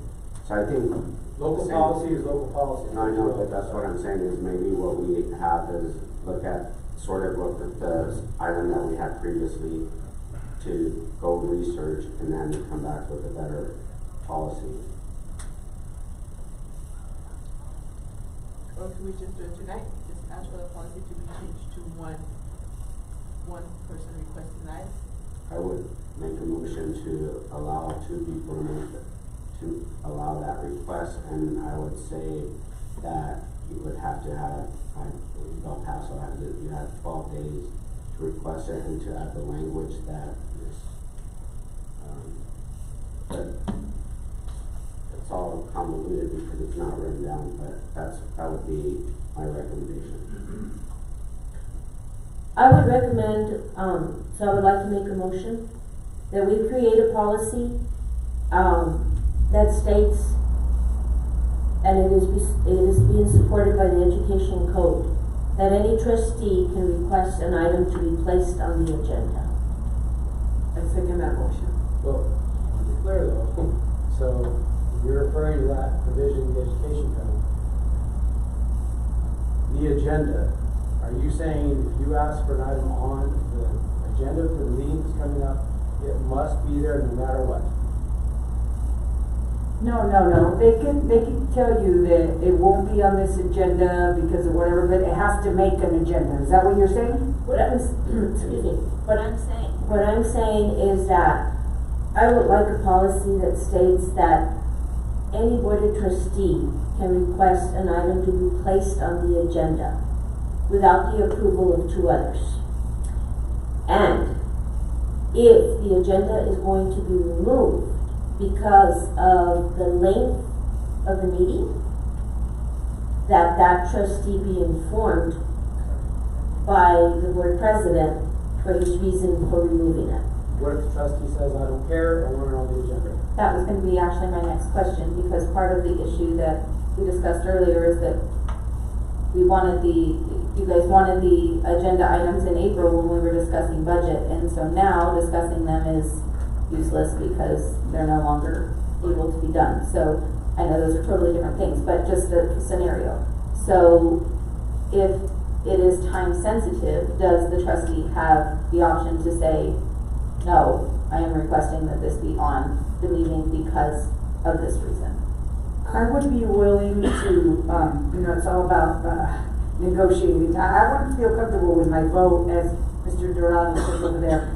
So I think. Local policy is local policy. No, I know, but that's what I'm saying is maybe what we have is look at the item that we had previously to go research and then come back with a better policy. Or can we just do it tonight? Just ask for the policy to be changed to one person requesting item? I would make a motion to allow 2 people to allow that request, and I would say that you would have to have, El Paso has it, you have 12 days to request it and to add the language that is, but it's all convoluted because it's not written down, but that would be my recommendation. I would recommend, so I would like to make a motion that we create a policy, that states, and it is being supported by the Education Code, that any trustee can request an item to be placed on the agenda. I second that motion. Well, to be clear though, so you're referring to that provision in the Education Code. The agenda, are you saying if you ask for an item on the agenda for the meeting that's coming up, it must be there no matter what? No. They can tell you that it won't be on this agenda because of whatever, but it has to make an agenda. Is that what you're saying? Excuse me. What I'm saying is that I would like a policy that states that any board of trustee can request an item to be placed on the agenda without the approval of 2 others. And if the agenda is going to be removed because of the length of the meeting, that trustee be informed by the board president for his reason for removing it. What if the trustee says, I don't care, I want it on the agenda? That was going to be actually my next question, because part of the issue that we discussed earlier is that you guys wanted the agenda items in April when we were discussing budget, and so now discussing them is useless because they're no longer able to be done. So I know those are totally different things, but just a scenario. So if it is time sensitive, does the trustee have the option to say, no, I am requesting that this be on the meeting because of this reason? I would be willing to, it's all about negotiating. I wouldn't feel comfortable with my vote, as Mr. Duran says over there.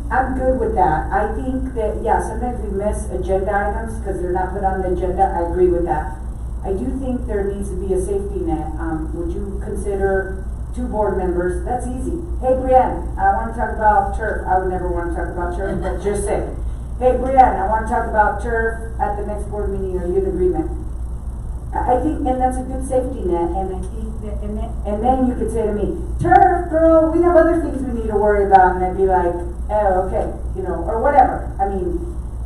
I'm good with that. I think that, yeah, sometimes we miss agenda items because they're not put on the agenda. I agree with that. I do think there needs to be a safety net. Would you consider 2 board members? That's easy. Hey, Brianne, I want to talk about turf. I would never want to talk about turf, but just say, hey, Brianne, I want to talk about turf at the next board meeting. Are you in agreement? I think, and that's a good safety net, and I think that, and then you could say to me, turf, girl, we have other things we need to worry about, and I'd be like, oh, okay, or whatever. I mean,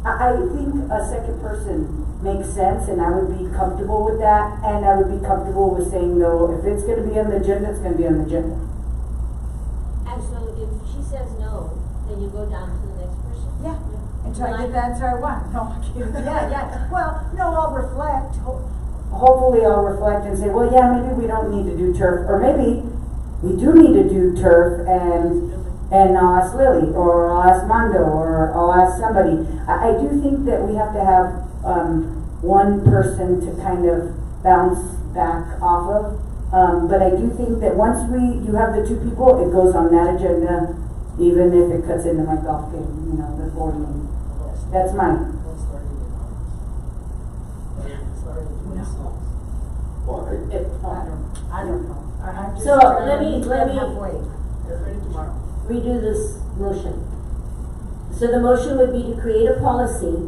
I think a second person makes sense, and I would be comfortable with that, and I would be comfortable with saying, no, if it's gonna be on the agenda, it's gonna be on the agenda. And so if she says no, then you go down to the next person? Yeah, until I get the answer I want. No, I'm kidding. Yeah. Well, no, I'll reflect. Hopefully I'll reflect and say, well, yeah, maybe we don't need to do turf, or maybe we do need to do turf, and I'll ask Lily, or I'll ask Mondo, or I'll ask somebody. I do think that we have to have one person to kind of bounce back off of, but I do think that once you have the 2 people, it goes on that agenda, even if it cuts into my golf game, the board meeting. That's mine. Well, I don't know. So let me, Tomorrow. redo this motion. So the motion would be to create a policy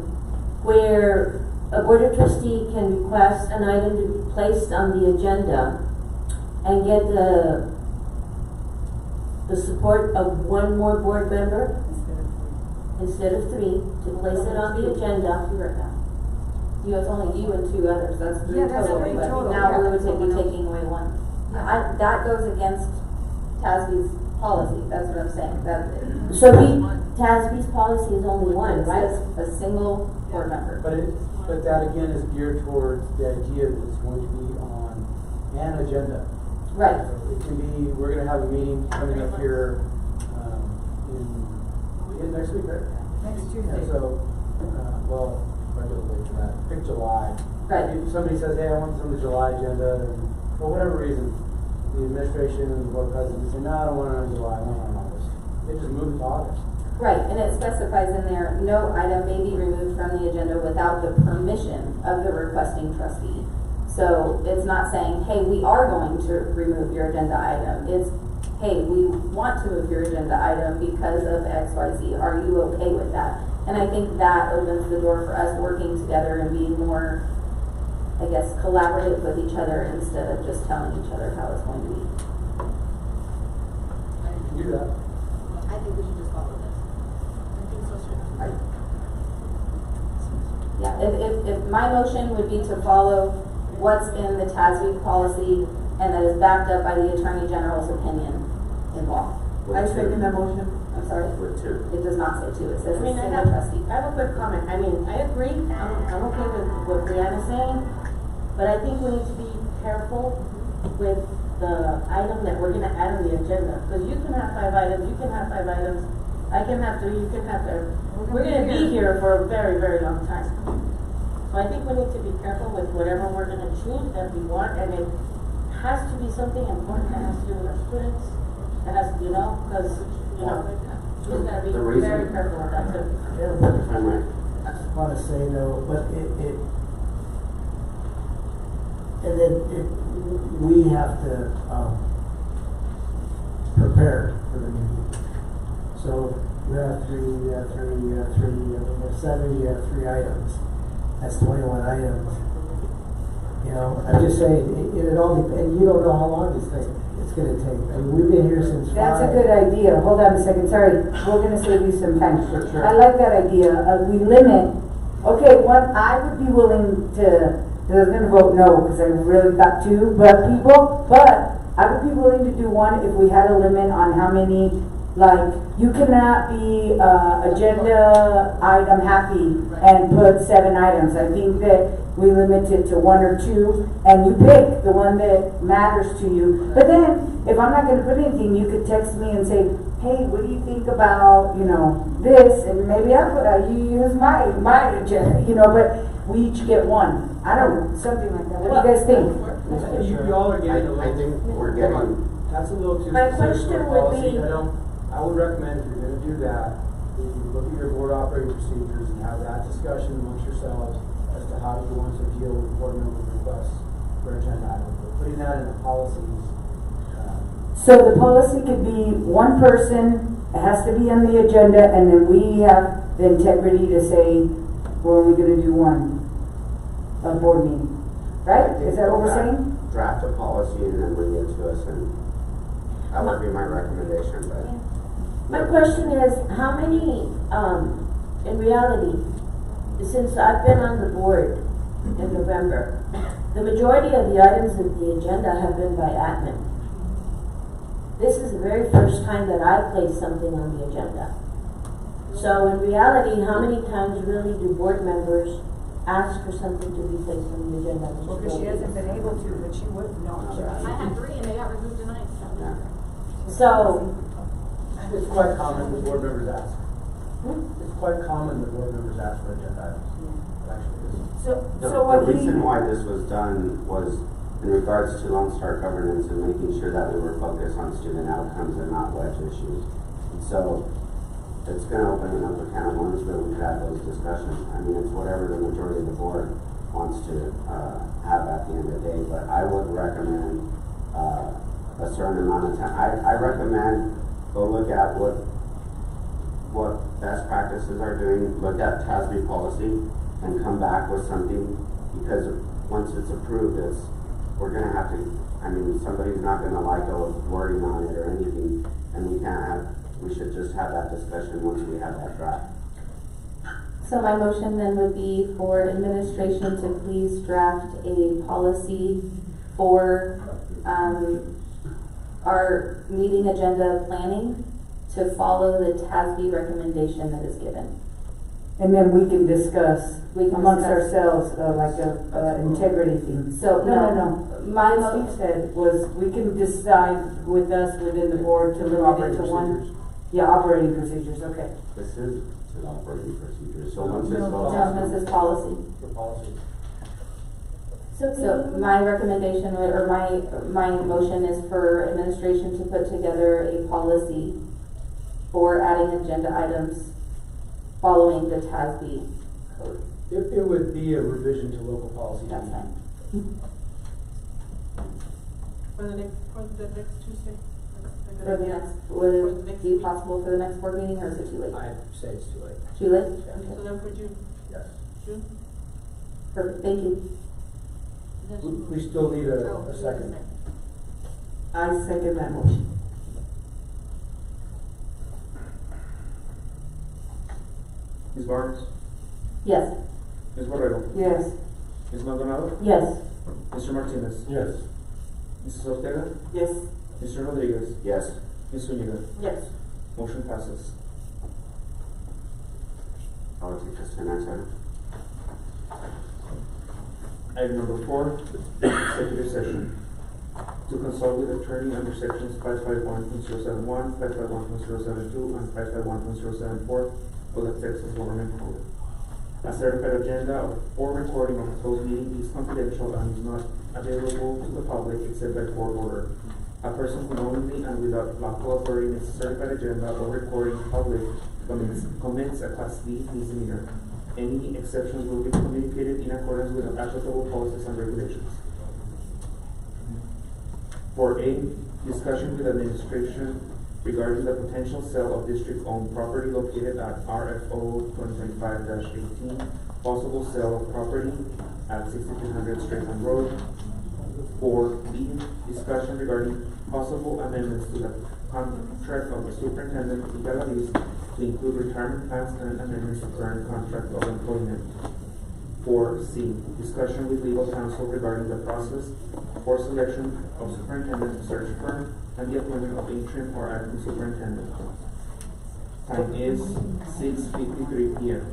where a board of trustee can request an item to be placed on the agenda and get the support of one more board member instead of three to place it on the agenda. It's only you and two others, that's three Yeah, that's total, three but total, now yeah. we would be taking away one. That goes against TASB's policy, that's what I'm saying, So TASB's policy is only one, right? a single board member. But that again is geared towards the idea that it's going to be on an agenda. Right. So it can be, we're gonna have a meeting coming up here, in next week, right? Next Yeah, Tuesday. so, well, regularly for that, pick July. Right. If somebody says, hey, I want this on the July agenda, and for whatever reason, the administration and the board president say, no, I don't want it on July, I want it on August. They just move it to August. Right, and it specifies in there, no item may be removed from the agenda without the permission of the requesting trustee. So it's not saying, hey, we are going to remove your agenda item. It's, hey, we want to move your agenda item because of X, Y, Z. Are you okay with that? And I think that opens the door for us working together and being more, I guess, collaborative with each other instead of just telling each other how it's going to be. You can do that. I think we should just follow this. I think so, sure. Yeah, if my motion would be to follow what's in the TASB policy and that is backed up by the Attorney General's opinion in law. I second the motion. I'm sorry? With two. It does not say two, it says I mean, I single trustee. have a quick comment. I mean, I agree. I'm okay with what Brianna's saying, but I think we need to be careful with the item that we're gonna add on the agenda. Because you can have 5 items, you can have 5 items, I can have 3, you can have 3. We're gonna be here for a very, very long time. So I think we need to be careful with whatever we're gonna choose that we want, and it has to be something important that has to do with our students. It has to, because, you just gotta be The reason- very careful with that too. If I might. I just wanna say though, but and then we have to, prepare for the meeting. So you have 7, you have 3 items. That's 21 items. I'm just saying, it all depends, you don't know how long it's gonna take. I mean, we've been here since 5. That's a good idea. Hold on a second, sorry. We're gonna save you some time. Sure. I like that idea. We limit, okay, I would be willing to, I was gonna vote no, because I really thought 2, but I would be willing to do 1 if we had a limit on how many, like, you cannot be, agenda item happy and put 7 items. I think that we limit it to 1 or 2, and you pick the one that matters to you. But then, if I'm not gonna put anything, you could text me and say, hey, what do you think about, this, and maybe you use my agenda, but we each get 1. I don't know, something like that. What do you guys think? You all are getting a little. I think we're getting. That's a little too My specific question for would policy. be- I would recommend if you're gonna do that, that you look at your board operating procedures and have that discussion amongst yourselves as to how you want to deal with board member requests for agenda items. But putting that in the policies, So the policy could be 1 person, it has to be on the agenda, and then we have the integrity to say, we're only gonna do 1 board meeting. Right? Is that what we're saying? Draft a policy and then bring it to us, and that would be my recommendation, but. My question is, how many, in reality, since I've been on the board in November, the majority of the items of the agenda have been by admin. This is the very first time that I placed something on the agenda. So in reality, how many times really do board members ask for something to be placed on the agenda? Well, because she hasn't been able to, but she would not. I had 3 and they got removed tonight, so. Yeah. So, it's quite common that board members ask. It's quite common that board members ask for agenda items. It actually is. The reason why this was done was in regards to Lone Star governance and making sure that we were focused on student outcomes and not wedge issues. And so it's going to open up a can of worms, but we could have those discussions. I mean, it's whatever the majority of the board wants to have at the end of the day, but I would recommend a certain amount of time. I recommend go look at what best practices are doing, look at TASB policy, and come back with something, because once it's approved, we're gonna have to, I mean, somebody's not gonna like the wording on it or anything, and we should just have that discussion once we have that draft. So my motion then would be for administration to please draft a policy for, our meeting agenda planning to follow the TASB recommendation that is given. And then we can discuss We can amongst discuss. ourselves, like a integrity thing. So, No. my What Steve said was, we can decide with us within the board to limit it to one. Procedures. Yeah, operating procedures, okay. This is an operating procedure, so once it's No, voted. this is policy. For policy. So my recommendation or my motion is for administration to put together a policy for adding agenda items following the TASB code. It would be a revision to local policy. That's fine. For the next Tuesday? For the next, would it be possible for the next board meeting, or is it too late? I'd say it's too late. Too late? Yeah. Okay. So then for June, Yes. June? Perfect, thank you. We still need Oh, a second. I second that motion. Ms. Barnes? Yes. Ms. Borrego? Yes. Ms. Maldonado? Yes. Mr. Martinez? Yes. Mrs. Ortega? Yes. Mr. Rodriguez? Yes. Ms. Zuniga? Yes. Motion passes. I will take us to the next item. Item number 4, executive session. To consult with attorney under sections 551.071, 551.072, and 551.074 of the Texas Government Code. A certified agenda or recording of a closed meeting is confidential and is not available to the public except by court order. A person who knowingly and without lawful authority makes a certified agenda or recording public commits a Class D misdemeanor. Any exceptions will be communicated in accordance with applicable policies and regulations. 4A, discussion with administration regarding the potential sale of district-owned property located at RFO 2025-18, possible sale of property at 6200 Stratham Road. 4B, discussion regarding possible amendments to the contract of the superintendent of legalities to include retirement plans and amendments to current contract of employment. 4C, discussion with legal counsel regarding the process for selection of superintendent search firm and the appointment of interim or acting superintendent. Time is 6:53 p.m.